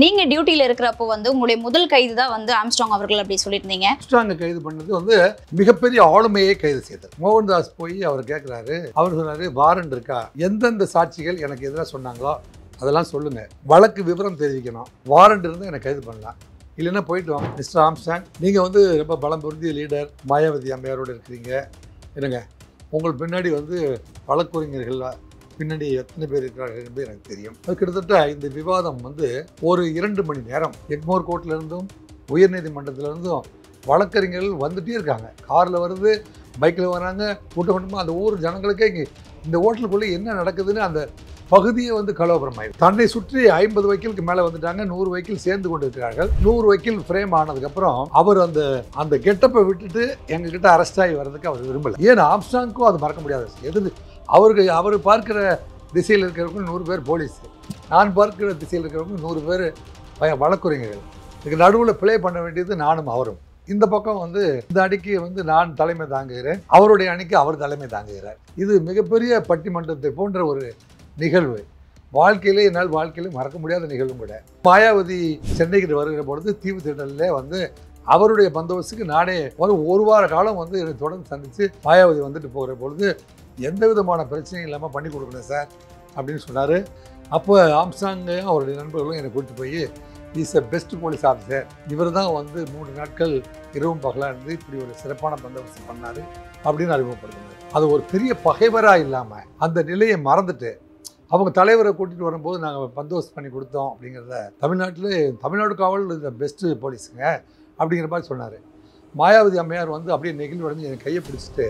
நீங்க டியூட்டில இருக்கிறப்போ வந்து உங்களுடைய முதல் கைது தான் வந்து ஆம்ஸ்ட்ராங் அவர்கள் அப்படி சொல்லியிருந்தீங்க. ஆம்ஸ்ட்ராங்கை கைது பண்ணது வந்து மிகப்பெரிய ஆளுமையை கைது செய்தது. மோகன்தாஸ் போய் அவர் கேட்குறாரு, அவர் சொன்னாரு வாரண்ட் இருக்கா, எந்தெந்த சாட்சிகள் எனக்கு எதிராக சொன்னாங்களோ அதெல்லாம் சொல்லுங்க, வழக்கு விவரம் தெரிவிக்கணும், வாரண்ட் இருந்து எனக்கு கைது பண்ணலாம், இல்லைன்னா போயிட்டு வாங்க. மிஸ்டர் ஆம்ஸ்ட்ராங், நீங்கள் வந்து ரொம்ப பலம் பொருந்திய லீடர், மாயாவதி அம்மையாரோடு இருக்கிறீங்க, என்னங்க உங்களுக்கு பின்னாடி வந்து வழக்கறிஞர்கள் பின்னாடி எத்தனை பேர் இருக்கிறார்கள் என்பது எனக்கு தெரியும். அது கிட்டத்தட்ட இந்த விவாதம் வந்து ஒரு 2 மணி நேரம் எக்மோர் கோர்ட்லேருந்தும் உயர்நீதிமன்றத்திலேருந்தும் வழக்கறிஞர்கள் வந்துகிட்டே இருக்காங்க. காரில் வருது, பைக்கில் வராங்க, கூட்டமாக அந்த ஊர் ஜனங்களுக்கே இங்கே இந்த ஹோட்டலுக்குள்ளே என்ன நடக்குதுன்னு அந்த பகுதியை வந்து கலவரமாயிடும். தன்னை சுற்றி 50 வக்கீலுக்கு மேலே வந்துட்டாங்க, 100 வக்கீல் சேர்ந்து கொண்டு இருக்கிறார்கள். 100 வக்கீல் ஃப்ரேம் ஆனதுக்கப்புறம் அவர் அந்த கெட்டப்பை விட்டுட்டு எங்ககிட்ட அரெஸ்ட் ஆகி வர்றதுக்கு அவர் விரும்பலை. ஏன்னா ஆம்ஸ்ட்ராங்க்கும் அது மறக்க முடியாது. எது அவர் பார்க்குற திசையில் இருக்கிறவங்க 100 பேர் போலீஸ், நான் பார்க்குற திசையில் இருக்கிறவங்க 100 பேர் வழக்கறிஞர்கள். இதுக்கு நடுவில் பிளே பண்ண வேண்டியது நானும் அவரும். இந்த பக்கம் வந்து இந்த அணிக்கு வந்து நான் தலைமை தாங்குகிறேன், அவருடைய அணிக்கு அவர் தலைமை தாங்குகிறார். இது மிகப்பெரிய பட்டிமன்றத்தை போன்ற ஒரு நிகழ்வு. என்னால் வாழ்க்கையிலே மறக்க முடியாத நிகழ்வும் கூட. மாயாவதி சென்னைக்கு வருகிற பொழுது தீவு திடலில் வந்து அவருடைய பந்தோபஸ்துக்கு நானே ஒரு வார காலம் வந்து என்னை தொடர்ந்து சந்தித்து மாயாவதி வந்துட்டு போகிற பொழுது எந்த விதமான பிரச்சனையும் இல்லாமல் பண்ணி கொடுக்கணும் சார் அப்படின்னு சொன்னார். அப்போ ஆம்ஸ்ட்ராங்கையும் அவருடைய நண்பர்களும் என்னை கூப்பிட்டு போய் is a best police officer, இவர் தான் வந்து 3 நாட்கள் இரவும் பகலாக இருந்து இப்படி ஒரு சிறப்பான பந்தோபஸ்து பண்ணார் அப்படின்னு அறிமுகப்படுத்தினார். அது ஒரு பெரிய பகைவராக இல்லாமல் அந்த நிலையை மறந்துட்டு அவங்க தலைவரை கூட்டிகிட்டு வரும்போது நாங்கள் பந்தோபஸ்து பண்ணி கொடுத்தோம் அப்படிங்கிறத தமிழ்நாடு காவல் இந்த பெஸ்ட்டு போலீஸுங்க அப்படிங்கிற மாதிரி சொன்னார். மாயாவதி அம்மையார் வந்து அப்படியே நெகிழ்வடைஞ்சு என் கையை பிடிச்சிட்டு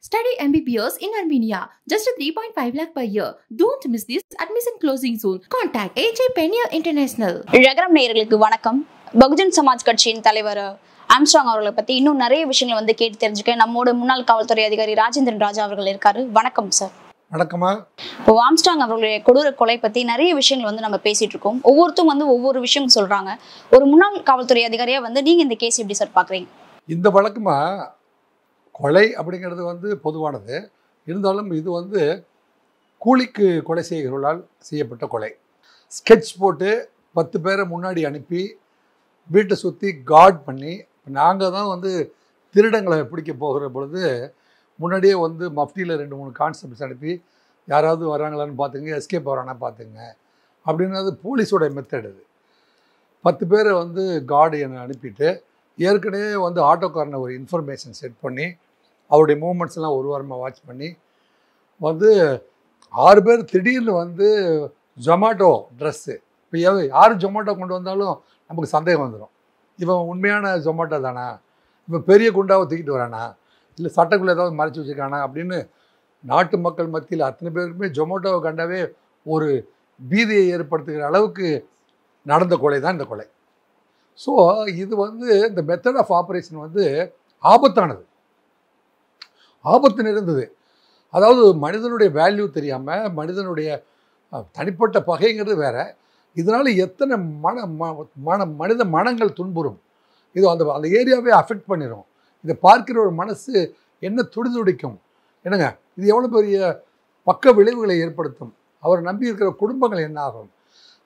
Study MBBS in Armenia. Just 3.5 lakh per year. Don't miss this admission closing soon. Contact AJ Penier International. ரகரம் நேயர்களுக்கு வணக்கம். பகுஜன் சமாஜ் கட்சியின் தலைவர் ஆம்ஸ்ட்ராங் அவர்களை பற்றி இன்னும் நிறைய விஷயங்களை வந்து கேட்டு தெரிஞ்சுக்க நம்மோட முன்னாள் காவல்துறை அதிகாரி ராஜேந்திரன் ராஜா அவர்கள் இருக்காரு. வணக்கம் சார். வணக்கமா. இப்போ ஆம்ஸ்ட்ராங் அவர்களுடைய கொடூர கொலை பற்றி நிறைய விஷயங்கள் வந்து நம்ம பேசிட்டு இருக்கோம். ஒவ்வொருத்தரும் வந்து ஒவ்வொரு விஷயம் சொல்றாங்க. ஒரு முன்னாள் காவல்துறை அதிகாரியா வந்து நீங்க இந்த கேஸ் எப்படி சார் பாக்குறீங்க? இந்த வழக்குமா கொலை அப்படிங்கிறது வந்து பொதுவானது. இருந்தாலும் இது வந்து கூலிக்கு கொலை செய்கிறவர்களால் செய்யப்பட்ட கொலை. ஸ்கெட்ச் போட்டு 10 பேரை முன்னாடி அனுப்பி வீட்டை சுற்றி கார்ட் பண்ணி, நாங்கள் தான் வந்து திருடங்களை பிடிக்க போகிற பொழுது முன்னாடியே வந்து மஃப்டியில் 2-3 கான்ஸ்டபிள்ஸ் அனுப்பி யாராவது வராங்களான்னு பார்த்துங்க, எஸ்கேப் வரானா பார்த்துங்க அப்படின்னு. அது போலீஸோட மெத்தட். அது 10 பேரை வந்து கார்டு என்னை அனுப்பிட்டு ஏற்கனவே வந்து ஆட்டோக்காரனை ஒரு இன்ஃபர்மேஷன் செட் பண்ணி அவருடைய மூமெண்ட்ஸ் எல்லாம் ஒரு வாரமாக வாட்ச் பண்ணி வந்து 6 பேர் திடீர்னு வந்து ஜொமேட்டோ ட்ரெஸ்ஸு. இப்போ யார் ஜொமேட்டோ கொண்டு வந்தாலும் நமக்கு சந்தேகம் வந்துடும், இவன் உண்மையான ஜொமேட்டோ தானா, இவன் பெரிய குண்டாவை தூக்கிட்டு வரானா, இல்லை சட்டைக்குள்ளே ஏதாவது மறைச்சி வச்சுருக்கானா அப்படின்னு நாட்டு மக்கள் மத்தியில் அத்தனை பேருக்குமே ஜொமேட்டோவை கண்டாவே ஒரு பீதியை ஏற்படுத்துகிற அளவுக்கு நடந்த கொலை தான் இந்த கொலை. ஸோ இது வந்து இந்த மெத்தட் ஆஃப் ஆப்ரேஷன் வந்து ஆபத்தானது, ஆபத்து நிறைந்தது. அதாவது மனிதனுடைய வேல்யூ தெரியாமல் மனிதனுடைய தனிப்பட்ட பகைங்கிறது வேற. இதனால் எத்தனை மனித மனங்கள் துன்புறும். இது அந்த ஏரியாவே அஃபெக்ட் பண்ணிடும். இதை பார்க்கிற ஒரு மனசு என்ன துடிதுடிக்கும் என்னங்க, இது எவ்வளோ பெரிய பக்க விளைவுகளை ஏற்படுத்தும். அவர் நம்பி இருக்கிற குடும்பங்கள் என்ன ஆகும்,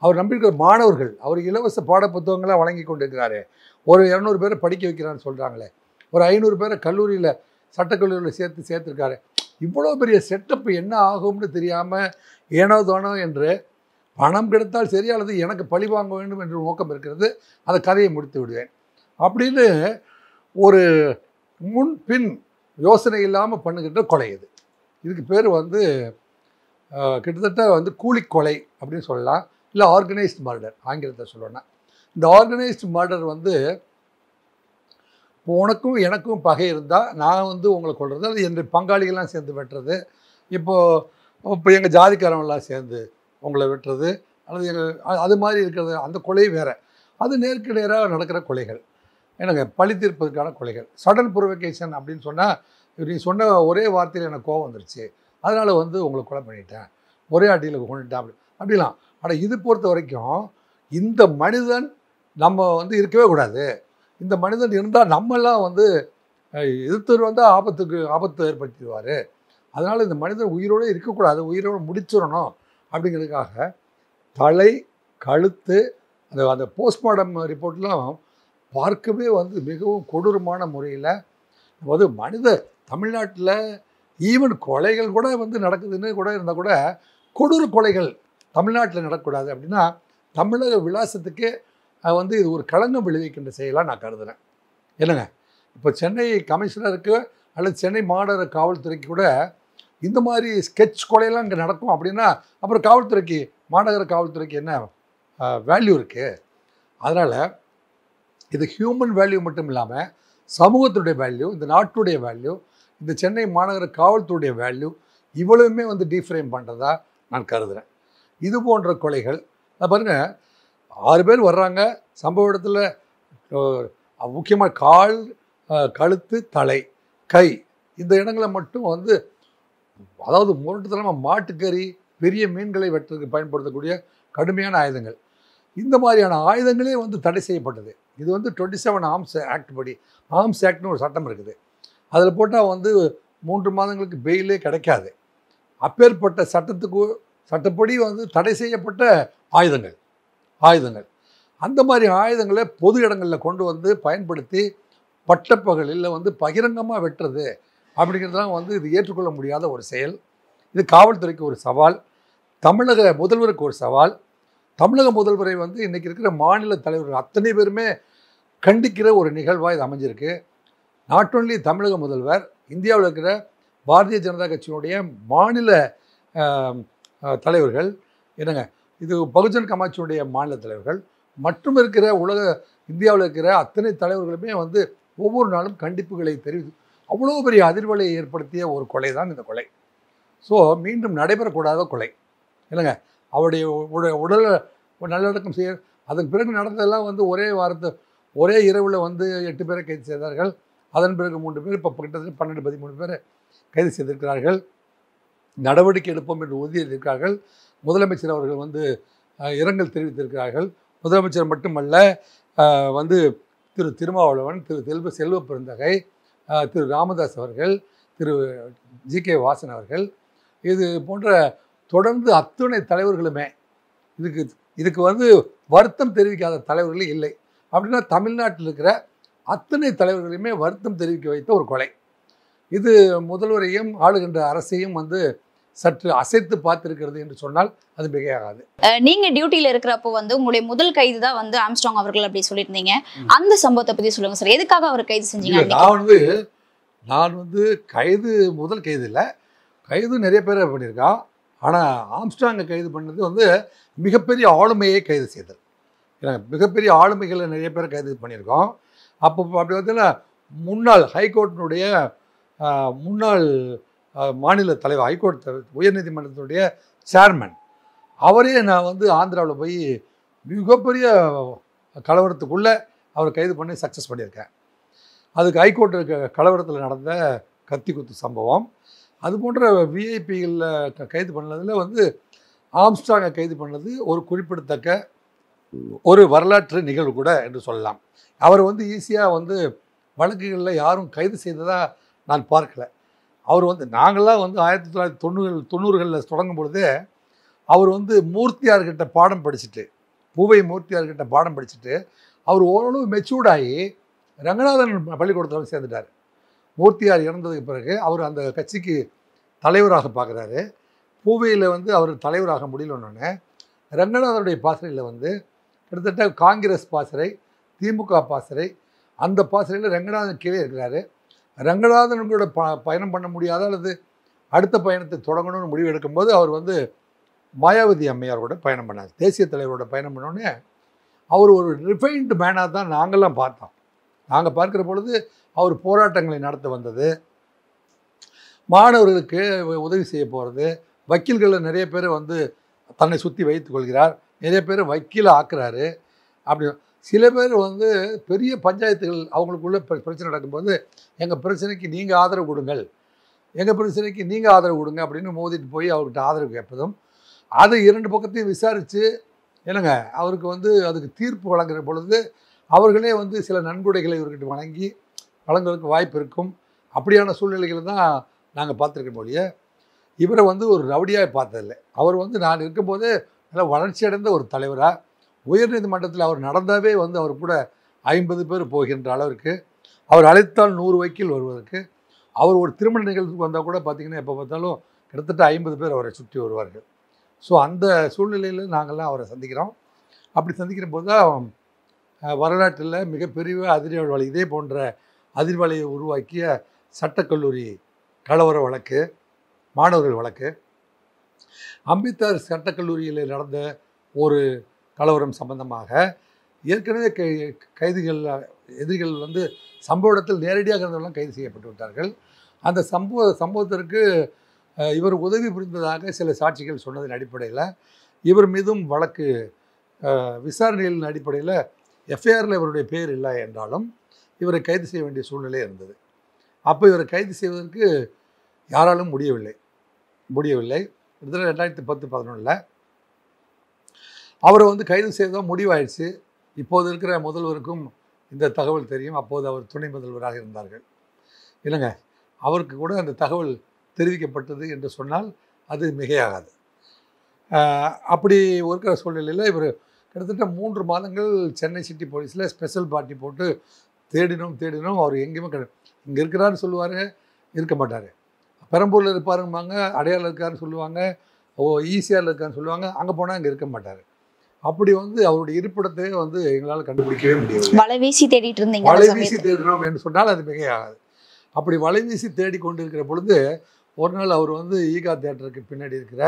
அவர் நம்பியிருக்கிற மாணவர்கள், அவர் இலவச பாட புத்தகங்களாக வழங்கி கொண்டிருக்கிறாரு, ஒரு 200 பேரை படிக்க வைக்கிறான்னு சொல்கிறாங்களே, ஒரு 500 பேரை கல்லூரியில் சட்டக்கல்லூரியில் சேர்த்துருக்காரு. இவ்வளோ பெரிய செட்டப்பு என்ன ஆகும்னு தெரியாமல் ஏனோ தானோ என்று பணம் கிடைத்தால் சரி அல்லது எனக்கு பழி வாங்க வேண்டும் என்ற நோக்கம் இருக்கிறது, அந்த கதையை முடித்து விடுவேன் அப்படின்னு ஒரு முன் பின் யோசனை இல்லாமல் பண்ணுகின்ற கொலை இது. இதுக்கு பேர் வந்து கிட்டத்தட்ட வந்து கூலி கொலை அப்படின்னு சொல்லலாம், இல்லை ஆர்கனைஸ்டு மர்டர் ஆங்கிலத்தை சொல்லணும்னா. இந்த ஆர்கனைஸ்டு மர்டர் வந்து இப்போ உனக்கும் எனக்கும் பகை இருந்தால் நான் வந்து உங்களை கொள்வது, அது என்னுடைய பங்காளிகள்லாம் சேர்ந்து வெட்டுறது, இப்போ எங்கள் ஜாதிக்காரங்களாம் சேர்ந்து உங்களை வெட்டுறது, அல்லது எங்கள் அது மாதிரி இருக்கிறது, அந்த கொலை வேறு. அது நேருக்கு நேராக நடக்கிற கொலைகள், எனக்கு பழி தீர்ப்பதற்கான கொலைகள். சடன் ப்ரொவொகேஷன் அப்படின்னு சொன்னால், நீ சொன்ன ஒரே வார்த்தையில் எனக்கு கோவம் வந்துருச்சு, அதனால் வந்து உங்களை கொலை பண்ணிட்டேன், ஒரே அடியில் கொண்டுட்டேன் அப்படிலாம். ஆனால் இது பொறுத்த வரைக்கும் இந்த மனிதன் நம்ம வந்து இருக்கவே கூடாது, இந்த மனிதன் இருந்தால் நம்மெல்லாம் வந்து எதிர்த்து வந்தால் ஆபத்து ஏற்படுத்திடுவார். அதனால் இந்த மனிதன் உயிரோடு இருக்கக்கூடாது, உயிரோடு முடிச்சிடணும் அப்படிங்கிறதுக்காக தலை, கழுத்து, அந்த போஸ்ட்மார்ட்டம் ரிப்போர்ட்லாம் பார்க்கவே வந்து மிகவும் கொடூரமான முறையில் வந்து தமிழ்நாட்டில் ஈவன் கொலைகள் கூட வந்து நடக்குதுன்னு கூட இருந்தால் கூட கொடூர கொலைகள் தமிழ்நாட்டில் நடக்கக்கூடாது அப்படின்னா தமிழக விலாசத்துக்கு வந்து இது ஒரு களங்கம் விளைவிக்கின்ற செயலாக நான் கருதுகிறேன். என்னங்க, இப்போ சென்னை கமிஷனருக்கு அல்லது சென்னை மாநகர காவல்துறைக்கு கூட இந்த மாதிரி ஸ்கெட்ச் கொலையெல்லாம் இங்கே நடக்கும் அப்படின்னா அப்புறம் காவல்துறைக்கு, மாநகர காவல்துறைக்கு என்ன வேல்யூ இருக்குது? அதனால் இது ஹியூமன் வேல்யூ மட்டும் இல்லாமல் சமூகத்துடைய வேல்யூ, இந்த நாட்டுடைய வேல்யூ, இந்த சென்னை மாநகர காவல்துறையுடைய வேல்யூ இவ்வளவுமே வந்து டீஃப்ரேம் பண்ணுறதா நான் கருதுகிறேன். இது போன்ற கொலைகள் பாருங்கள், 6 பேர் வர்றாங்க சம்பவ இடத்துல, முக்கியமாக கால், கழுத்து, தலை, கை இந்த இடங்களை மட்டும் வந்து அதாவது முரட்டுத்தனமாக மாட்டுக்கறி, பெரிய மீன்களை வெட்டுறதுக்கு பயன்படுத்தக்கூடிய கடுமையான ஆயுதங்கள், இந்த மாதிரியான ஆயுதங்களே வந்து தடை செய்யப்பட்டது. இது வந்து 27 ஆர்ம்ஸ் ஆக்ட் படி, ஆர்ம்ஸ் ஆக்ட்னு ஒரு சட்டம் இருக்குது. அதில் போட்டால் வந்து 3 மாதங்களுக்கு பெயிலே கிடைக்காது. அப்பேற்பட்ட சட்டப்படி வந்து தடை செய்யப்பட்ட ஆயுதங்கள் அந்த மாதிரி ஆயுதங்களை பொது இடங்களில் கொண்டு வந்து பயன்படுத்தி பட்டப்பகலில் வந்து பகிரங்கமாக வெட்டுறது அப்படிங்கிறதுலாம் வந்து இது ஏற்றுக்கொள்ள முடியாத ஒரு செயல். இது காவல்துறைக்கு ஒரு சவால், தமிழக முதல்வருக்கு ஒரு சவால். தமிழக முதல்வரை வந்து இன்றைக்கி இருக்கிற மாநில தலைவர்கள் அத்தனை பேருமே கண்டிக்கிற ஒரு நிகழ்வாக இது அமைஞ்சிருக்கு. நாட் ஒன்லி தமிழக முதல்வர், இந்தியாவில் இருக்கிற பாரதிய ஜனதா கட்சியினுடைய மாநில தலைவர்கள், என்னங்க இது பகுஜன் சமாஜ்னுடைய மாநில தலைவர்கள் மற்றும் இருக்கிற இந்தியாவில் இருக்கிற அத்தனை தலைவர்களுமே வந்து ஒவ்வொரு நாளும் கண்டிப்புகளை தெரிவித்து அவ்வளோ பெரிய அதிர்வலையை ஏற்படுத்திய ஒரு கொலை தான் இந்த கொலை. ஸோ மீண்டும் நடைபெறக்கூடாத கொலை. இல்லைங்க, அவருடைய உடலை நல்லடக்கம் செய்ய அதன் பிறகு நடந்ததெல்லாம் வந்து ஒரே இரவில் வந்து 8 பேரை கைது செய்தார்கள். அதன் பிறகு 3 பேர், இப்போ கிட்டத்தட்ட 12-13 பேர் கைது செய்திருக்கிறார்கள். நடவடிக்கை எடுப்போம் என்று உறுதியளித்திருக்கிறார்கள். முதலமைச்சர் அவர்கள் வந்து இரங்கல் தெரிவித்திருக்கிறார்கள். முதலமைச்சர் மட்டுமல்ல, வந்து திரு திருமாவளவன், திரு செல்வ பெருந்தகை, திரு ராமதாஸ் அவர்கள், திரு ஜி.கே. வாசன் அவர்கள், இது போன்ற தொடர்ந்து அத்துணை தலைவர்களுமே இதுக்கு வந்து வருத்தம் தெரிவிக்காத தலைவர்களே இல்லை. அப்படின்னா தமிழ்நாட்டில் இருக்கிற அத்தனை தலைவர்களையுமே வருத்தம் தெரிவிக்க வைத்த ஒரு கொலை. இது முதல்வரையும் ஆளுகின்ற அரசையும் வந்து சற்று அசைத்து பார்த்திருக்கிறது என்று சொன்னால் அது மிகையாகாது. நீங்க டியூட்டியில இருக்கிறப்போ வந்து உங்களுடைய முதல் கைது தான் வந்து ஆம்ஸ்ட்ராங் அவர்கள் அப்படி சொல்லியிருந்தீங்க. அந்த சம்பவத்தை பத்தி சொல்லுங்க சார். எதுக்காக அவர் கைது செஞ்சீங்க? நான் வந்து முதல் கைது இல்லை, கைது நிறைய பேரை பண்ணியிருக்கான். ஆனால் ஆம்ஸ்ட்ராங்கை கைது பண்ணது வந்து மிகப்பெரிய ஆளுமையை கைது செய்தது. ஏன்னா மிகப்பெரிய ஆளுமைகளை நிறைய பேர் கைது பண்ணியிருக்கோம். அப்போ அப்படி பார்த்தீங்கன்னா முன்னாள் ஹைகோர்ட்டினுடைய முன்னாள் மாநில தலைவர், ஹைகோர்ட் உயர்நீதிமன்றத்தினுடைய சேர்மன், அவரே நான் வந்து ஆந்திராவில் போய் மிகப்பெரிய கலவரத்துக்குள்ளே அவர் கைது பண்ணி சக்ஸஸ் பண்ணியிருக்கேன். அதுக்கு ஹைகோர்ட்டு கலவரத்தில் நடந்த கத்தி குத்து சம்பவம், அது போன்ற விஐபிகளில் கைது பண்ணதில் வந்து ஆம்ஸ்ட்ராங்கை கைது பண்ணது ஒரு குறிப்பிடத்தக்க ஒரு வரலாற்று நிகழ்வு கூட என்று சொல்லலாம். அவர் வந்து ஈஸியாக வந்து வழக்குகளில் யாரும் கைது செய்ததாக நான் பார்க்கல. அவர் வந்து நாங்களாம் வந்து 1990களில் தொடங்கும் பொழுதே அவர் வந்து மூர்த்தியார்கிட்ட பாடம் படிச்சுட்டு, பூவை மூர்த்தியார்கிட்ட பாடம் படிச்சுட்டு அவர் ஓரளவு மெச்சூர்டாகி ரங்கநாதன் பள்ளிக்கூடத்தில் சேர்ந்துட்டார். மூர்த்தியார் இறந்ததுக்கு பிறகு அவர் அந்த கட்சிக்கு தலைவராக பார்க்குறாரு. பூவையில் வந்து அவர் தலைவராக முடியலன்னொன்னே ரங்கநாதனுடைய பாசறையில் வந்து கிட்டத்தட்ட காங்கிரஸ் பாசறை, திமுக பாசறை, அந்த பாசறையில் ரங்கநாதன் கீழே இருக்கிறாரு. ரங்கநாதனோட பயணம் பண்ண முடியாத அல்லது அடுத்த பயணத்தை தொடங்கணும்னு முடிவு எடுக்கும்போது அவர் வந்து மாயாவதி அம்மையாரோட பயணம் பண்ணார். தேசிய தலைவரோட பயணம் பண்ணோடனே அவர் ஒரு ரிஃபைன்டு மேனாக தான் நாங்கள்லாம் பார்த்தோம். நாங்கள் பார்க்குற பொழுது அவர் போராட்டங்களை நடத்த வந்தது, மாணவர்களுக்கு உதவி செய்ய போகிறது, வக்கீல்களில் நிறைய பேர் வந்து தன்னை சுற்றி வைத்து கொள்கிறார், நிறைய பேர் வக்கீலை ஆக்குறாரு. அப்படி சில பேர் வந்து பெரிய பஞ்சாயத்துகள் அவங்களுக்குள்ள பிரச்சனை நடக்கும்போது எங்கள் பிரச்சனைக்கு நீங்கள் ஆதரவு கொடுங்கள், எங்கள் பிரச்சனைக்கு நீங்கள் ஆதரவு கொடுங்க அப்படின்னு மோதிட்டு போய் அவர்கிட்ட ஆதரவு கேட்பதும், அதை 2 பக்கத்தையும் விசாரித்து என்னங்க அவருக்கு வந்து அதுக்கு தீர்ப்பு வழங்குற பொழுது அவர்களே வந்து சில நன்கொடைகளை இவர்கிட்ட வழங்குவதற்கு வாய்ப்பு இருக்கும். அப்படியான சூழ்நிலைகளை தான் நாங்கள் பார்த்துருக்கோம் ஒழிய இவரை வந்து ஒரு ரவுடியாக பார்த்ததில்லை. அவர் வந்து நான் இருக்கும்போதே நல்ல வளர்ச்சி அடைந்த ஒரு தலைவராக உயர்நீதிமன்றத்தில் அவர் நடந்தாவே வந்து அவர் கூட 50 பேர் போகின்ற அளவிற்கு, அவர் அழைத்தால் 100 வக்கீல் வருவதற்கு, அவர் ஒரு திருமண நிகழ்வுக்கு வந்தால் கூட பார்த்திங்கன்னா எப்போ பார்த்தாலும் கிட்டத்தட்ட 50 பேர் அவரை சுற்றி வருவார்கள். ஸோ அந்த சூழ்நிலையில் நாங்கள்லாம் அவரை சந்திக்கிறோம். அப்படி சந்திக்கிற போது தான் வரலாற்றில் மிகப்பெரிய அதிர்வலை இதே போன்ற அதிர்வலையை உருவாக்கிய சட்டக்கல்லூரி கலவர வழக்கு, மாணவர்கள் வழக்கு, அம்பேத்கர் சட்டக்கல்லூரியில் நடந்த ஒரு கலவரம் சம்பந்தமாக ஏற்கனவே எதிரிகள் வந்து சம்பவ இடத்தில் நேரடியாக இருந்தவர்களாம் கைது செய்யப்பட்டு விட்டார்கள். அந்த சம்பவத்திற்கு இவர் உதவி புரிந்ததாக சில சாட்சிகள் சொன்னதன் அடிப்படையில் இவர் மீதும் வழக்கு விசாரணைகளின் அடிப்படையில் எஃப்ஐஆரில் இவருடைய பேர் இல்லை என்றாலும் இவரை கைது செய்ய வேண்டிய சூழ்நிலை இருந்தது. அப்போ இவரை கைது செய்வதற்கு யாராலும் முடியவில்லை. கிட்டத்தட்ட 2010-11 அவரை வந்து கைது செய்ததான் முடிவாயிடுச்சு. இப்போது இருக்கிற முதல்வருக்கும் இந்த தகவல் தெரியும். அப்போது அவர் துணை முதல்வராக இருந்தார்கள். இல்லைங்க, அவருக்கு கூட அந்த தகவல் தெரிவிக்கப்பட்டது என்று சொன்னால் அது மிகையாகாது. அப்படி இருக்கிற சூழ்நிலையில் இவர் கிட்டத்தட்ட 3 மாதங்கள் சென்னை சிட்டி போலீஸில் ஸ்பெஷல் பார்ட்டி போட்டு தேடினோம். அவர் எங்கேயுமே இங்கே இருக்கிறான்னு சொல்லுவார், இருக்க மாட்டார். பெரம்பூரில் இருப்பாரும்பாங்க, அடையாளம் இருக்காருன்னு சொல்லுவாங்க, ஈசிஆரில் இருக்காருன்னு சொல்லுவாங்க, அங்கே போனால் இங்கே இருக்க மாட்டார். அப்படி வந்து அவருடைய இருப்பிடத்தையே வந்து எங்களால் கண்டுபிடிக்கவே முடியாது. வலைவீசி தேடிட்டு இருந்தீங்க. வலைவீசி தேடினோம் என்று சொன்னால் அது மிகையாகாது. அப்படி வலைவீசி தேடி கொண்டு இருக்கிற பொழுது ஒரு நாள் அவர் வந்து ஈகா தியேட்டருக்கு பின்னாடி இருக்கிற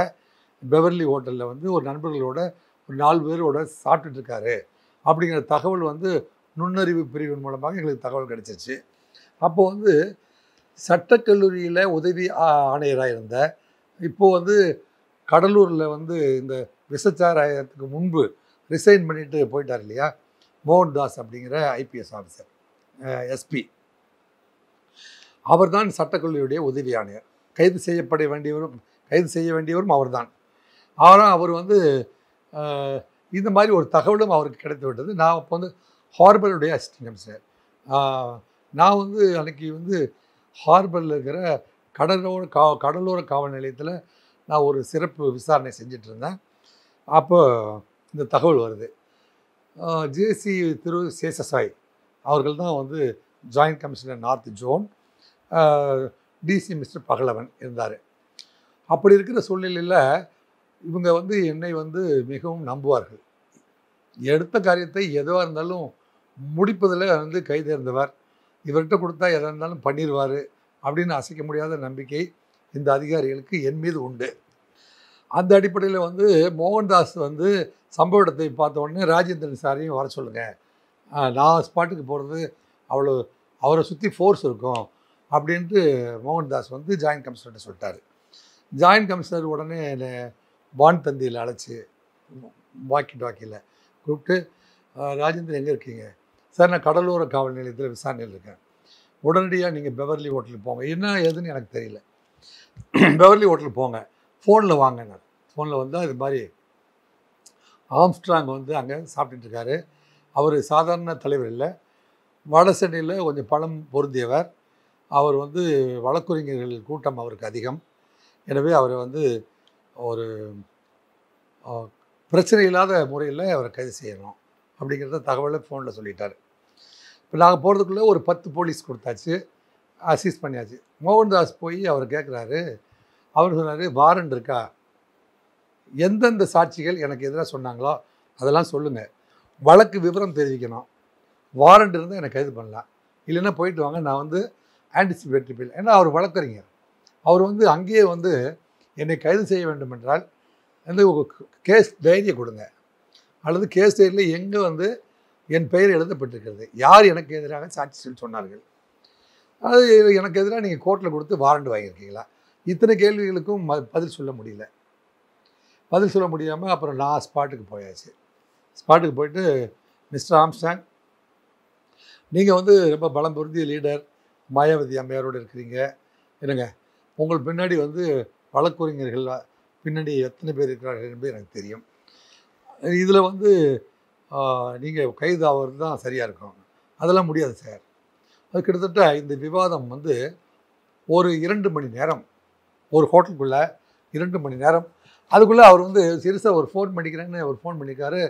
பெவர்லி ஹோட்டலில் வந்து ஒரு நண்பர்களோட ஒரு 4 பேரோட சாப்பிட்டுட்டு இருக்காரு அப்படிங்கிற தகவல் வந்து நுண்ணறிவு பிரிவின் மூலமாக எங்களுக்கு தகவல் கிடைச்சிச்சு. அப்போது வந்து சட்டக்கல்லூரியில் உதவி ஆணையராக இருந்த, இப்போது வந்து கடலூரில் வந்து இந்த விசச்சாராயத்துக்கு முன்பு ரிசைன் பண்ணிட்டு போயிட்டார் இல்லையா, மோகன்தாஸ் அப்படிங்கிற ஐபிஎஸ் ஆஃபீஸர், எஸ்பி, அவர் தான் சட்டக்கல்லூரியுடைய உதவி ஆணையர். கைது செய்ய வேண்டியவரும் அவர் தான். ஆனால் அவர் வந்து இந்த மாதிரி ஒரு தகவலும் அவருக்கு கிடைத்து விட்டது. நான் அப்போ வந்து ஹார்பருடைய அசிஸ்டன்ட் கமிஷனர். நான் வந்து அன்றைக்கி வந்து ஹார்பரில் இருக்கிற கடலோர காவல் நிலையத்தில் நான் ஒரு சிறப்பு விசாரணை செஞ்சிட்ருந்தேன். அப்போ இந்த தகவல் வருது. ஜேசி திரு சேஷசாய் அவர்கள் தான் வந்து joint commissioner north zone, DC mister Pagalavan இருந்தார். அப்படி இருக்கிற சூழ்நிலையில் இவங்க வந்து என்னை வந்து மிகவும் நம்புவார்கள். எடுத்த காரியத்தை எதுவாக இருந்தாலும் முடிப்பதில் வந்து கைதேர்ந்தவர், இவர்கிட்ட கொடுத்தா எதாக இருந்தாலும் பண்ணிடுவார் அப்படின்னு அசைக்க முடியாத நம்பிக்கை இந்த அதிகாரிகளுக்கு என் மீது உண்டு. அந்த அடிப்படையில் வந்து மோகன்தாஸ் வந்து சம்பவ இடத்தை பார்த்த உடனே ராஜேந்திரன் சாரையும் வர சொல்லுங்கள், நான் ஸ்பாட்டுக்கு போகிறது அவ்வளோ அவரை சுற்றி ஃபோர்ஸ் இருக்கும் அப்படின்ட்டு மோகன்தாஸ் வந்து ஜாயின்ட் கமிஷனர்கிட்ட சொல்லிட்டார். ஜாயின்ட் கமிஷனர் உடனே என்னை பான் தந்தியில் அழைச்சி வாக்கியில் கூப்பிட்டு, ராஜேந்திரன் எங்கே இருக்கீங்க? சார், நான் கடலோர காவல் நிலையத்தில் விசாரணையில் இருக்கேன், உடனடியாக நீங்கள் பெவர்லி ஹோட்டலுக்கு போங்க. என்ன ஏதுன்னு எனக்கு தெரியல, பெவர்லி ஹோட்டலுக்கு போங்க, ஃபோனில் வாங்க. நான் ஃபோனில் வந்தால் இது மாதிரி ஆம்ஸ்ட்ராங் வந்து அங்கே சாப்பிட்டுருக்காரு. அவர் சாதாரண தலைவர் இல்லை, வட சென்னையில் கொஞ்சம் பணம் பொருந்தியவர். அவர் வந்து வழக்குரைஞர்கள் கூட்டம் அவருக்கு அதிகம். எனவே அவரை வந்து ஒரு பிரச்சனை இல்லாத முறையில் அவரை கைது செய்யணும் அப்படிங்கிறத தகவலை ஃபோனில் சொல்லிட்டார். இப்போ நாங்கள் போகிறதுக்குள்ளே ஒரு 10 போலீஸ் கொடுத்தாச்சு, அசீஸ் பண்ணியாச்சு. மோகன்தாஸ் போய் அவர் கேட்குறாரு. அவர் சொன்னார், வாரண்ட் இருக்கா, எந்தெந்த சாட்சிகள் எனக்கு எதிராக சொன்னாங்களோ அதெல்லாம் சொல்லுங்கள், வழக்கு விவரம் தெரிவிக்கணும், வாரண்ட் இருந்தால் எனக்கு கைது பண்ணலாம், இல்லைன்னா போயிட்டு வாங்க, நான் வந்து ஆன்டிசிபேட்டரி பெயில். ஏன்னா அவர் வழக்கறிஞர், அவர் வந்து அங்கேயே வந்து என்னை கைது செய்ய வேண்டும் என்றால் வந்து கேஸ் டைரியை கொடுங்க, அல்லது கேஸ் டைரியில் எங்கே வந்து என் பெயர் எழுதப்பட்டிருக்கிறது, யார் எனக்கு எதிராக சாட்சிகள் சொன்னார்கள், அது எனக்கு எதிராக நீங்கள் கோர்ட்டில் கொடுத்து வாரண்ட் வாங்கியிருக்கீங்களா, இத்தனை கேள்விகளுக்கும் பதில் சொல்ல முடியல. பதில் சொல்ல முடியாமல் அப்புறம் நான் ஸ்பாட்டுக்கு போயாச்சு. ஸ்பாட்டுக்கு போயிட்டு, மிஸ்டர் ஆம்ஸ்ட்ராங், நீங்கள் வந்து ரொம்ப பலம் பொருந்திய லீடர், மாயாவதி அம்மையாரோடு இருக்கிறீங்க, என்னங்க உங்கள் பின்னாடி வந்து வழக்குரைஞர்கள் பின்னாடி எத்தனை பேர் இருக்கிறார்கள் என்பது எனக்கு தெரியும். இதில் வந்து நீங்கள் கைது ஆகிறது தான் சரியாக இருக்கும். அதெல்லாம் முடியாது சார். அது கிட்டத்தட்ட இந்த விவாதம் வந்து ஒரு 2 மணி நேரம், ஒரு ஹோட்டலுக்குள்ளே 2 மணி நேரம். அதுக்குள்ளே அவர் வந்து சிறுசாக ஒரு ஃபோன் பண்ணிக்கிறேன்னு ஒரு ஃபோன் பண்ணியிருக்காரு.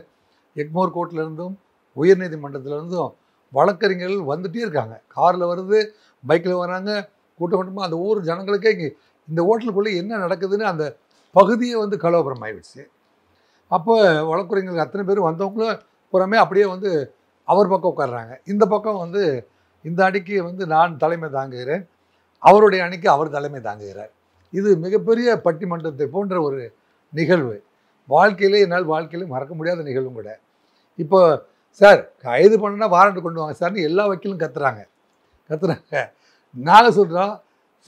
எக்மோர் கோர்ட்லேருந்தும் உயர்நீதிமன்றத்திலேருந்தும் வழக்கறிஞர்கள் வந்துகிட்டே இருக்காங்க. காரில் வருது, பைக்கில் வராங்க, கூட்டம் கூட்டமாக. அந்த ஊர் ஜனங்களுக்கே இங்கே இந்த ஹோட்டலுக்குள்ளே என்ன நடக்குதுன்னு அந்த பகுதியே வந்து கலவரம் ஆகிடுச்சு. அப்போ வழக்கறிஞர்கள் அத்தனை பேர் வந்தவங்களும் புறமே அப்படியே வந்து அவர் பக்கம் உட்கார்றாங்க. இந்த பக்கம் வந்து இந்த அணிக்கு வந்து நான் தலைமை தாங்குகிறேன், அவருடைய அணிக்கு அவர் தலைமை தாங்குகிறார். இது மிகப்பெரிய பட்டிமன்றத்தை போன்ற ஒரு நிகழ்வு. என்னால் வாழ்க்கையிலே மறக்க முடியாத நிகழ்வும் கூட. இப்போ சார் கைது பண்ணா வாரண்ட் கொண்டு வாங்க சார்னு எல்லா வக்கீலும் கத்துறாங்க. நாங்கள் சொல்கிறோம்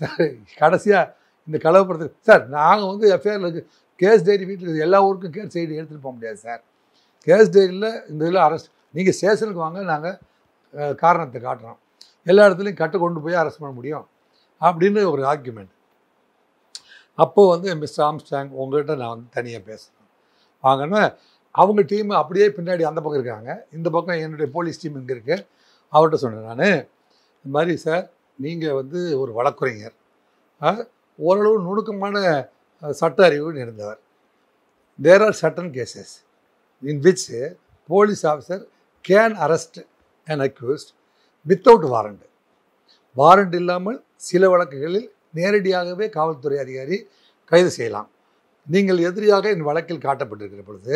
சார், கடைசியாக இந்த கலவரத்துக்கு சார் நாங்கள் வந்து எஃப்ஐஆரில் கேஸ் டைரி வீட்டில் எல்லா ஊருக்கும் கேஸ் டைரி எடுத்துகிட்டு போக முடியாது சார். கேஸ் டைரியில் இந்த இதில் அரெஸ்ட் நீங்கள் ஸ்டேஷனுக்கு வாங்க, நாங்கள் காரணத்தை காட்டுறோம், எல்லா இடத்துலையும் கட்டு கொண்டு போய் அரெஸ்ட் பண்ண முடியும் அப்படின்னு ஒரு ஆர்குமெண்ட். அப்போது வந்து மிஸ்டர் ஆம்ஸ்டாங் உங்கள்கிட்ட நான் வந்து தனியாக பேசுகிறேன் வாங்கன்னா, அவங்க டீம் அப்படியே பின்னாடி அந்த பக்கம் இருக்காங்க, இந்த பக்கம் என்னுடைய போலீஸ் டீம் இங்கே இருக்குது. அவர்கிட்ட சொன்னேன் நான், இந்த மாதிரி சார் நீங்கள் வந்து ஒரு வழக்கறிஞர், ஓரளவு நுணுக்கமான சட்ட அறிவு இருந்தவர். There are certain cases in which police officer can arrest an accused without warrant. Warrant இல்லாமல் சில வழக்குகளில் நேரடியாகவே காவல்துறை அதிகாரி கைது செய்யலாம். நீங்கள் எதிரியாக என் வழக்கில் காட்டப்பட்டிருக்கிற பொழுது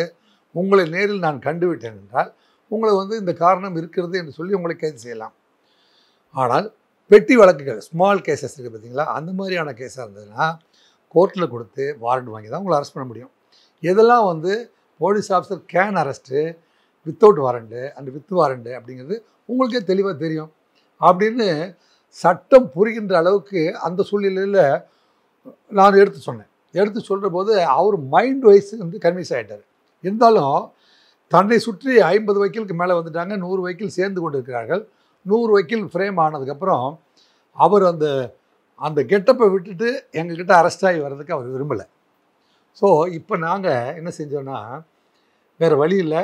உங்களை நேரில் நான் கண்டுவிட்டேன் என்றால் உங்களை வந்து இந்த காரணம் இருக்கிறது என்று சொல்லி உங்களை கைது செய்யலாம். ஆனால் பெட்டி வழக்குகள், ஸ்மால் கேசஸ் இருக்குது பார்த்தீங்களா, அந்த மாதிரியான கேஸாக இருந்ததுன்னா கோர்ட்டில் கொடுத்து வாரண்ட் வாங்கி தான் உங்களை அரெஸ்ட் பண்ண முடியும். எதெல்லாம் வந்து police officer can arrest without warrant and with warrant அப்படிங்கிறது உங்களுக்கே தெளிவாக தெரியும். அப்படின்னு சட்டம் புரிகின்ற அளவுக்கு அந்த சூழ்நிலையில் நான் எடுத்து சொன்னேன். எடுத்து சொல்கிற போது அவர் மைண்ட் வைஸ் வந்து கன்வின்ஸ் ஆகிட்டார். இருந்தாலும் தன்னை சுற்றி 50 வக்கீலுக்கு மேலே வந்துட்டாங்க, 100 வக்கீல் சேர்ந்து கொண்டு இருக்கிறார்கள். 100 வக்கீல் ஃப்ரேம் ஆனதுக்கப்புறம் அவர் அந்த அந்த கெட்டப்பை விட்டுட்டு எங்ககிட்ட அரெஸ்ட் ஆகி வர்றதுக்கு அவர் விரும்பலை. ஸோ இப்போ நாங்கள் என்ன செஞ்சோன்னா, வேறு வழி இல்லை,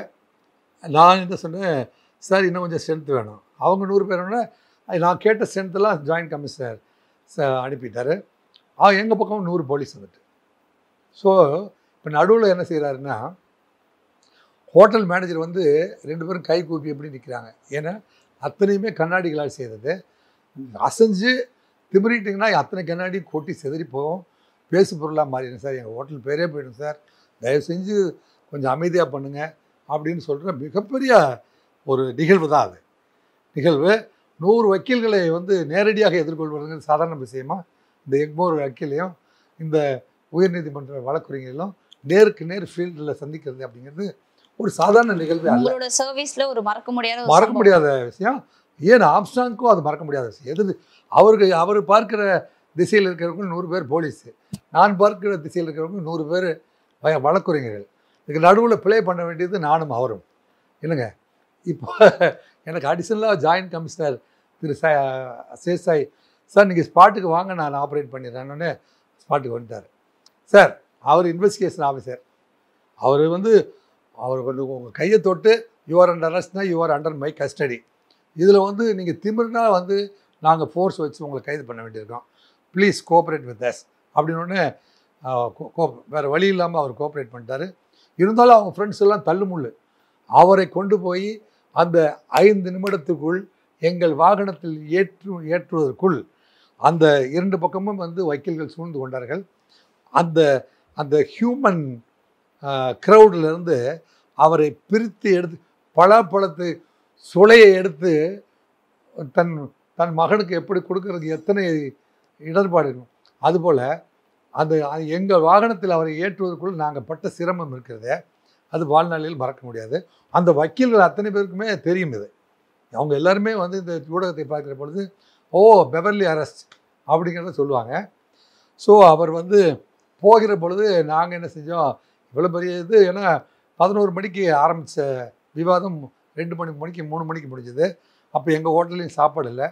நான் என்ன சொன்னேன், சார் இன்னும் கொஞ்சம் ஸ்ட்ரென்த் வேணும். அவங்க 100 பேரோட நான் கேட்ட ஸ்ட்ரென்த்தெல்லாம் ஜாயின்ட் கமிஷனர் அனுப்பிட்டார். எங்கள் பக்கம் 100 போலீஸ் வந்துட்டு. ஸோ இப்போ நடுவில் என்ன செய்கிறாருன்னா, ஹோட்டல் மேனேஜர் வந்து 2 பேரும் கை கூப்பி எப்படி நிற்கிறாங்க. ஏன்னா அத்தனையுமே கண்ணாடிகளால் செய்தது. அசைஞ்சு திமிரிட்டிங்கன்னா அத்தனை கண்ணாடி கொட்டி செதறி போகும், பேசு பொருளாக மாறிடும். சார் எங்கள் ஹோட்டல் பேரே போயிடும் சார், தயவு செஞ்சு கொஞ்சம் அமைதியாக பண்ணுங்கள் அப்படின்னு சொல்கிற மிகப்பெரிய ஒரு நிகழ்வு தான் அது. நிகழ்வு 100 வக்கீல்களை வந்து நேரடியாக எதிர்கொள்வதுங்கிறது சாதாரண விஷயமா? இந்த எக்மோர் வக்கீலையும் இந்த உயர்நீதிமன்ற வழக்கறிஞர்களும் நேருக்கு நேர் ஃபீல்டில் சந்திக்கிறது அப்படிங்கிறது ஒரு சாதாரண நிகழ்வு அல்ல. உங்களோட சர்வீஸ்ல ஒரு மறக்க முடியாத விஷயம். ஏன் ஆம்ஸ்டாங்க்கும் அது மறக்க முடியாத விஷயம். எது அவர் பார்க்கிற திசையில் இருக்கிறவங்க 100 பேர் போலீஸு, நான் பார்க்கிற திசையில் இருக்கிறவங்க 100 பேர் வழக்கறிஞர்கள். இதுக்கு நடுவில் ப்ளே பண்ண வேண்டியது நானும் அவரும். இல்லைங்க, இப்போ எனக்கு அடிஷ்னலாக ஜாயின்ட் கமிஷனர் திரு சேசாய் சார் நீங்கள் ஸ்பாட்டுக்கு வாங்க, நான் ஆப்ரேட் பண்ணிடுறேன்னு ஸ்பாட்டுக்கு வந்துட்டார். சார் அவர் இன்வெஸ்டிகேஷன் ஆஃபீஸர், அவர் வந்து உங்கள் கையை தொட்டு யுவர் அண்டர் அரெஸ்ட்னா யுவர் அண்டர் மை கஸ்டடி. இதில் வந்து நீங்கள் திமிர்னா வந்து நாங்கள் ஃபோர்ஸ் வச்சு உங்களை கைது பண்ண வேண்டியிருக்கோம், ப்ளீஸ் கோஆப்ரேட் வித் அஸ் அப்படின்னு வேறு வழி இல்லாமல் அவர் கோஆப்ரேட் பண்ணிட்டார். இருந்தாலும் அவங்க ஃப்ரெண்ட்ஸ் எல்லாம் தள்ளுமுள்ளு அவரை கொண்டு போய் அந்த 5 நிமிடத்துக்குள் எங்கள் வாகனத்தில் ஏற்றுவதற்குள் அந்த 2 பக்கமும் வந்து வக்கீல்கள் சூழ்ந்து கொண்டார்கள். அந்த அந்த ஹியூமன் க்ரௌடிலிருந்து அவரை பிரித்து எடுத்து பலாப்பழத்து சுளையை எடுத்து தன் மகனுக்கு எப்படி கொடுக்கறதுக்கு எத்தனை இடர்பாடு இருக்கும், அதுபோல் அந்த எங்கள் வாகனத்தில் அவரை ஏற்றுவதற்குள் நாங்கள் பட்ட சிரமம் இருக்கிறதே, அது வாழ்நாளில் மறக்க முடியாது. அந்த வக்கீல்கள் அத்தனை பேருக்குமே தெரியும் இது. அவங்க எல்லாருமே வந்து இந்த ஊடகத்தை பார்க்குற பொழுது பெவர்லி அரெஸ்ட் அப்படிங்கிறத சொல்லுவாங்க. ஸோ அவர் வந்து போகிற பொழுது நாங்கள் என்ன செஞ்சோம், இவ்வளோ பெரிய இது, ஏன்னா 11 மணிக்கு ஆரம்பித்த விவாதம் 2 மணிக்கு 3 மணிக்கு முடிஞ்சது. அப்போ எங்கள் ஹோட்டல்லையும் சாப்பாடு இல்லை.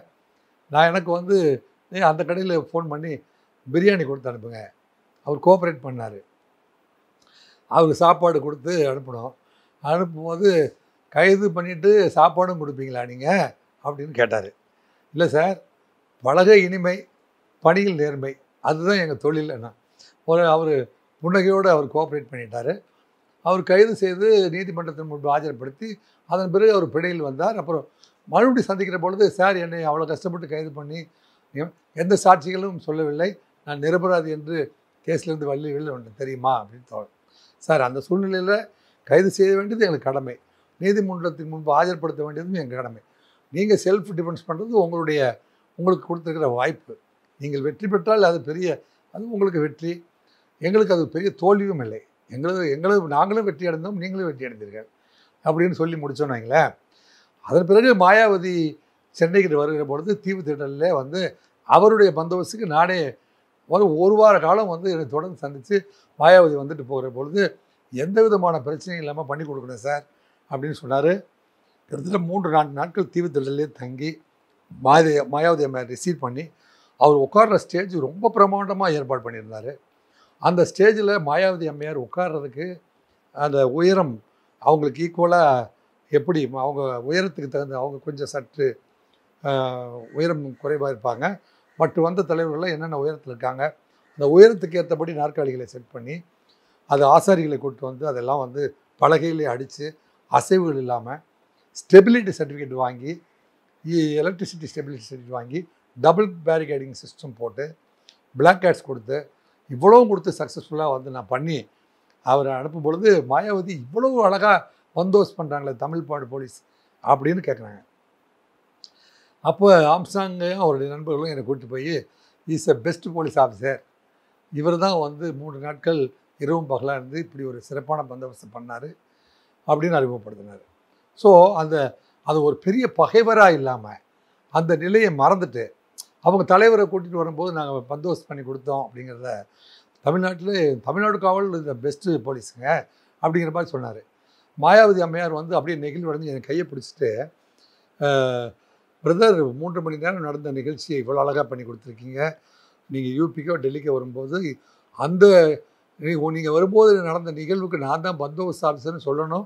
எனக்கு வந்து அந்த கடையில் ஃபோன் பண்ணி பிரியாணி கொடுத்து அனுப்புங்க, அவர் கோஆப்ரேட் பண்ணார். அவருக்கு சாப்பாடு கொடுத்து அனுப்பினோம். அனுப்பும்போது கைது பண்ணிவிட்டு சாப்பாடும் கொடுப்பீங்களா நீங்கள் அப்படின்னு கேட்டார். இல்லை சார், பழக இனிமை, பணியில் நேர்மை, அதுதான் எங்கள் தொழில். என்ன அவர் புன்னகையோடு அவர் கோஆப்ரேட் பண்ணிட்டார். அவர் கைது செய்து நீதிமன்றத்தின் முன்பு ஆஜர்படுத்தி அதன் பிறகு அவர் பிணையில் வந்தார். அப்புறம் மறுபடியும் சந்திக்கிற பொழுது, சார் என்னை அவ்வளோ கஷ்டப்பட்டு கைது பண்ணி எந்த சாட்சிகளும் சொல்லவில்லை, நான் நிரபராதி என்று கேஸ்லேருந்து வெளியில் ஒன்று தெரியுமா அப்படின்னு தோணும். சார், அந்த சூழ்நிலையில் கைது செய்ய வேண்டியது எங்களுக்கு கடமை, நீதிமன்றத்தின் முன்பு ஆஜர்படுத்த வேண்டியதும் எங்கள் கடமை. நீங்கள் செல்ஃப் டிஃபென்ஸ் பண்ணுறது உங்களுக்கு கொடுத்துருக்கிற வாய்ப்பு. நீங்கள் வெற்றி பெற்றால் அது உங்களுக்கு வெற்றி, எங்களுக்கு அது பெரிய தோல்வியும் இல்லை. நாங்களும் வெற்றி அடைந்தோம், நீங்களும் வெற்றி அடைந்தீர்கள் அப்படின்னு சொல்லி முடித்தோன்னு வைங்களேன். அதன் பிறகு மாயாவதி சென்னைக்கு வருகிற பொழுது தீவு திடலில் வந்து அவருடைய பந்தோபஸ்துக்கு நானே ஒரு வார காலம் வந்து என்னை தொடர்ந்து சந்தித்து மாயாவதி வந்துட்டு போகிற பொழுது எந்த விதமான பிரச்சனையும் இல்லாமல் பண்ணி கொடுக்கணும் சார் அப்படின்னு சொன்னார். கிட்டத்தட்ட 3-4 நாட்கள் தீவு திடல்லே தங்கி மாயாவதி அம்மையார் ரிசீவ் பண்ணி அவர் உட்கார்ற ஸ்டேஜ் ரொம்ப பிரமாண்டமாக ஏற்பாடு பண்ணியிருந்தார். அந்த ஸ்டேஜில் மாயாவதி அம்மையார் உட்கார்றதுக்கு அந்த உயரம் அவங்களுக்கு ஈக்குவலாக எப்படி அவங்க உயரத்துக்கு தகுந்த அவங்க கொஞ்சம் சற்று உயரம் குறைவாக இருப்பாங்க. மற்ற வந்த தலைவர்கள்லாம் என்னென்ன உயரத்தில் இருக்காங்க, அந்த உயரத்துக்கு ஏற்றபடி நாற்காலிகளை செட் பண்ணி அது ஆசாரிகளை கூட்டு வந்து அதெல்லாம் வந்து பலகையிலே அடித்து அசைவுகள் இல்லாமல் ஸ்டெபிலிட்டி சர்டிஃபிகேட் வாங்கி, எலக்ட்ரிசிட்டி ஸ்டெபிலிட்டி சர்டிஃபிகேட் வாங்கி, டபுள் பேரிகேடிங் சிஸ்டம் போட்டு, பிளாக் கேட்ஸ் கொடுத்து, இவ்வளவும் கொடுத்து சக்ஸஸ்ஃபுல்லாக வந்து நான் பண்ணி அவரை அனுப்பும் பொழுது மாயாவதி இவ்வளவு அழகாக பந்தோஸ் பண்ணுறாங்களே தமிழ்நாடு போலீஸ் அப்படின்னு கேட்குறாங்க. அப்போ ஆம்ஸ்ட்ராங்கையும் அவருடைய நண்பர்களும் என்னை கூப்பிட்டு போய், is a best police officer, இவர் தான் வந்து 3 நாட்கள் இரவும் பகலாக இருந்து இப்படி ஒரு சிறப்பான பந்தோபஸ்து பண்ணார் அப்படின்னு அறிமுகப்படுத்தினார். ஸோ அது ஒரு பெரிய பகைவராக இல்லாமல் அந்த நிலையை மறந்துட்டு அவங்க தலைவரை கூட்டிகிட்டு வரும்போது நாங்கள் பந்தோபஸ்து பண்ணி கொடுத்தோம் அப்படிங்கிறத தமிழ்நாடு காவல் இந்த பெஸ்ட்டு போலீஸுங்க அப்படிங்கிற மாதிரி சொன்னார். மாயாவதி அம்மையார் வந்து அப்படியே நெகிழ்வடைஞ்சு என் கையை பிடிச்சிட்டு, பிரதர் 3 மணி நேரம் நடந்த நிகழ்ச்சியை இவ்வளோ அழகாக பண்ணி கொடுத்துருக்கீங்க. நீங்கள் யூபிக்கோ டெல்லிக்கோ வரும்போது நீங்கள் வரும்போது நடந்த நிகழ்வுக்கு நான் தான் பந்தோபஸ்து ஆஃபீஸர்னு சொல்லணும்,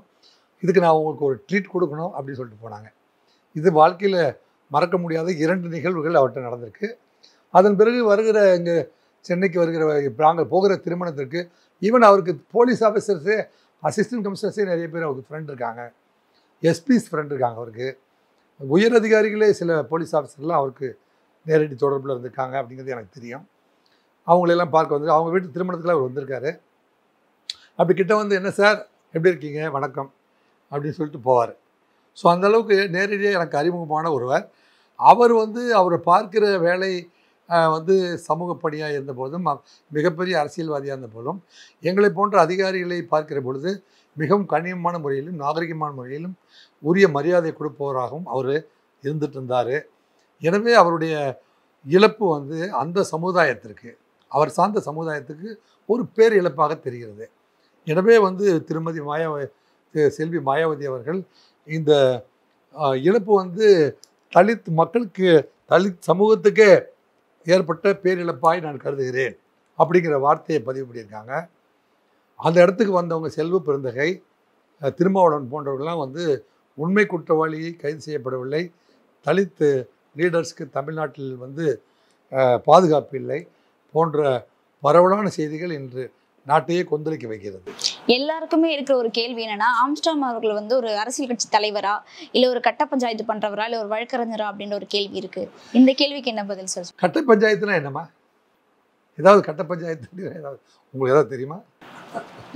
இதுக்கு நான் உங்களுக்கு ஒரு ட்ரீட் கொடுக்கணும் அப்படின்னு சொல்லிட்டு போனாங்க. இது வாழ்க்கையில் மறக்க முடியாத 2 நிகழ்வுகள் அவர்கிட்ட நடந்திருக்கு. அதன் பிறகு வருகிற இங்கே சென்னைக்கு வருகிற நாங்கள் போகிற திருமணத்திற்கு ஈவன் அவருக்கு போலீஸ் ஆஃபீஸர்ஸே அசிஸ்டன்ட் கமிஷனர்ஸே நிறைய பேர் அவருக்கு ஃப்ரெண்ட் இருக்காங்க, எஸ்பிஸ் ஃப்ரெண்ட் இருக்காங்க, அவருக்கு உயர் அதிகாரிகளே சில போலீஸ் ஆஃபீஸர்லாம் அவருக்கு நேரடி தொடர்பில் இருந்திருக்காங்க அப்படிங்கிறது எனக்கு தெரியும். அவங்களெல்லாம் பார்க்க வந்து அவங்க வீட்டு திருமணத்துக்குலாம் அவர் வந்திருக்காரு. அப்படி கிட்ட வந்து, என்ன சார் எப்படி இருக்கீங்க, வணக்கம் அப்படின்னு சொல்லிட்டு போவார். ஸோ அந்தளவுக்கு நேரடியாக எனக்கு அறிமுகமான ஒருவர். அவர் வந்து அவரை பார்க்கிற வேலை வந்து சமூக பணியாக இருந்த போதும், மிகப்பெரிய அரசியல்வாதியாக இருந்த போதும், எங்களை போன்ற அதிகாரிகளை பார்க்கிற பொழுது மிகவும் கண்ணியமான முறையிலும் நாகரிகமான முறையிலும் உரிய மரியாதை கொடுப்பவராகவும் அவர் இருந்துட்டு இருந்தார். எனவே அவருடைய இழப்பு வந்து அந்த சமுதாயத்திற்கு, அவர் சார்ந்த சமுதாயத்துக்கு ஒரு பேர் இழப்பாக தெரிகிறது. எனவே வந்து திருமதி செல்வி மாயாவதி அவர்கள் இந்த இழப்பு வந்து தலித் மக்களுக்கு, தலித் சமூகத்துக்கே ஏற்பட்ட பேரிழப்பாய் நான் கருதுகிறேன் அப்படிங்கிற வார்த்தையை பதிவு பண்ணியிருக்காங்க. அந்த இடத்துக்கு வந்தவங்க செல்வ பெருந்தகை, திருமாவளவன் போன்றவர்கள்லாம் வந்து உண்மை குற்றவாளி கைது செய்யப்படவில்லை, தலித் லீடர்ஸ்க்கு தமிழ்நாட்டில் வந்து பாதுகாப்பு இல்லை போன்ற பரவலான செய்திகள் இன்று நாட்டையே கொந்தளிக்க வைக்கிறது. எல்லாருக்குமே இருக்கிற ஒரு கேள்வி என்னன்னா, ஆம்ஸ்ட்ராங் அவர்கள் வந்து ஒரு அரசியல் கட்சி தலைவரா, இல்ல ஒரு கட்ட பஞ்சாயத்து பண்றவரா, இல்ல ஒரு வழக்கறிஞரா அப்படின்ற ஒரு கேள்வி இருக்கு. இந்த கேள்விக்கு என்ன பதில் சார்? கட்ட பஞ்சாயத்துனா என்னமா? ஏதாவது கட்ட பஞ்சாயத்து உங்களுக்கு ஏதாவது தெரியுமா?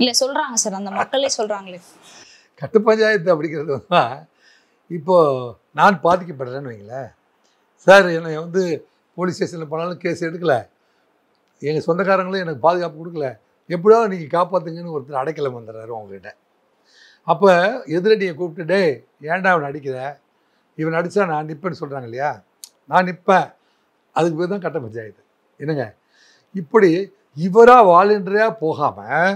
இல்ல சொல்றாங்க சார், அந்த மக்களே சொல்றாங்களே. கட்ட பஞ்சாயத்து அப்படிங்கிறது இப்போ நான் பாதிக்கப்படுறேன்னு வைங்களேன் சார், என்னை வந்து போலீஸ் ஸ்டேஷனில் போனாலும் கேஸ் எடுக்கலை, எங்கள் சொந்தக்காரங்களும் எனக்கு பாதுகாப்பு கொடுக்கல, எப்படியோ நீங்கள் காப்பாற்றுங்கன்னு ஒருத்தர் அடைக்கலம் வந்துடுறாரு உங்ககிட்ட. அப்போ எதிரடியை கூப்பிட்டுட்டே, ஏன்டா அவன் அடிக்கிற, இவன் அடித்தா நான் நிற்பேன்னு சொல்கிறாங்க இல்லையா, நான் நிற்பேன், அதுக்கு பேர் தான் கட்ட பஞ்சாயத்து. என்னங்க, இப்படி இவராக வாலண்டியராக போகாமல்,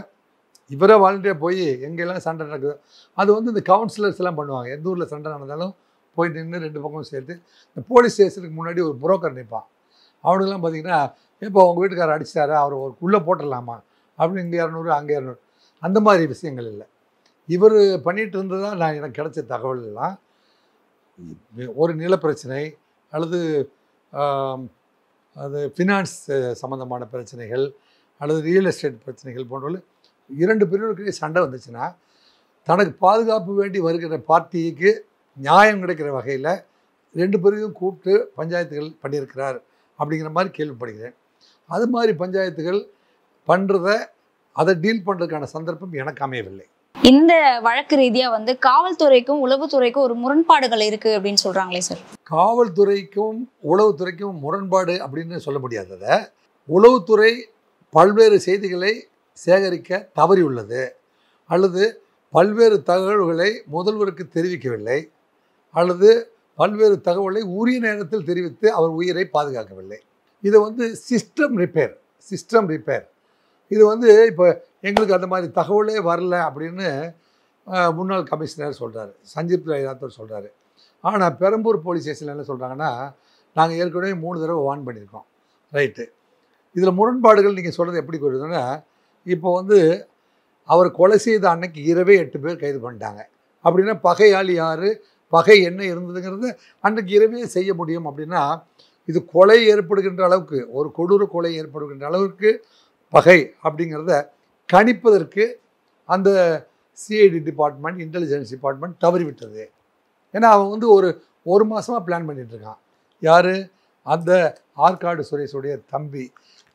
இவராக வாலண்டியராக போய் எங்கெல்லாம் சண்டை நடக்குது, அது வந்து இந்த கவுன்சிலர்ஸ் எல்லாம் பண்ணுவாங்க. எந்த ஊரில் சண்டை நடந்தாலும் போய் நின்று 2 பக்கமும் சேர்த்து, இந்த போலீஸ் ஸ்டேஷனுக்கு முன்னாடி ஒரு புரோக்கர் நிற்பான். அவனுக்கெல்லாம் பார்த்தீங்கன்னா, இப்போ உங்கள் வீட்டுக்காரர் அடிச்சிட்டாரா, அவர் உள்ளே போட்டுடலாமா அப்படின்னு, இங்கே 200 அங்கே 200, அந்த மாதிரி விஷயங்கள் இல்லை. இவர் பண்ணிகிட்டு இருந்ததா எனக்கு கிடைச்ச தகவல் எல்லாம் ஒரு நிலப்பிரச்சனை அல்லது அது ஃபினான்ஸ் சம்மந்தமான பிரச்சனைகள் அல்லது ரியல் எஸ்டேட் பிரச்சனைகள் போன்றவர்கள் 2 பிரிவுகளுக்கு சண்டை வந்துச்சுன்னா தனக்கு பாதுகாப்பு வேண்டி வருகிற பார்ட்டிக்கு நியாயம் கிடைக்கிற வகையில் 2 பேரையும் கூப்பிட்டு பஞ்சாயத்துகள் பண்ணியிருக்கிறார் அப்படிங்கிற மாதிரி கேள்விப்படுகிறேன். அது மாதிரி பஞ்சாயத்துகள் பண்ணுறத அதை டீல் பண்ணுறதுக்கான சந்தர்ப்பம் எனக்கு அமையவில்லை. இந்த வழக்கு ரீதியா வந்து காவல்துறைக்கும் உளவுத்துறைக்கும் ஒரு முரண்பாடுகள் இருக்கு அப்படின்னு சொல்றாங்களே சார். காவல்துறைக்கும் உளவுத்துறைக்கும் முரண்பாடு அப்படின்னு சொல்ல முடியாததை உளவுத்துறை பல்வேறு செய்திகளை சேகரிக்க தவறியுள்ளது அல்லது பல்வேறு தகவல்களை முதல்வருக்கு தெரிவிக்கவில்லை அல்லது பல்வேறு தகவலை உரிய நேரத்தில் தெரிவித்து அவர் உயிரை பாதுகாக்கவில்லை. இது வந்து சிஸ்டம் ரிப்பேர். இது வந்து இப்போ எங்களுக்கு அந்த மாதிரி தகவலே வரல அப்படின்னு முன்னாள் கமிஷனர் சொல்கிறாரு, சஞ்சீப் ராத்தோர் சொல்கிறாரு. ஆனால் பெரம்பூர் போலீஸ் ஸ்டேஷனில் என்ன சொல்கிறாங்கன்னா, நாங்கள் ஏற்கனவே 3 தடவை வார்ன் பண்ணியிருக்கோம். ரைட்டு. இதில் முரண்பாடுகள் நீங்கள் சொல்கிறது எப்படி வருதுன்னா, இப்போ வந்து அவர் கொலை செய்த அன்னைக்கு இரவே 8 பேர் கைது பண்ணிட்டாங்க. அப்படின்னா பகையாளி யார், பகை என்ன இருந்ததுங்கிறது அன்றைக்கு இரவே செய்ய முடியும். அப்படின்னா இது கொலை ஏற்படுகின்ற அளவுக்கு, ஒரு கொடூர கொலை ஏற்படுகின்ற அளவுக்கு பகை அப்படிங்கிறத கணிப்பதற்கு அந்த சிஐடி டிபார்ட்மெண்ட், இன்டெலிஜென்ஸ் டிபார்ட்மெண்ட் தவறிவிட்டது. ஏன்னா அவன் வந்து ஒரு மாதமாக பிளான் பண்ணிகிட்ருக்கான். யார்? அந்த ஆற்காடு சுரேஷுடைய தம்பி.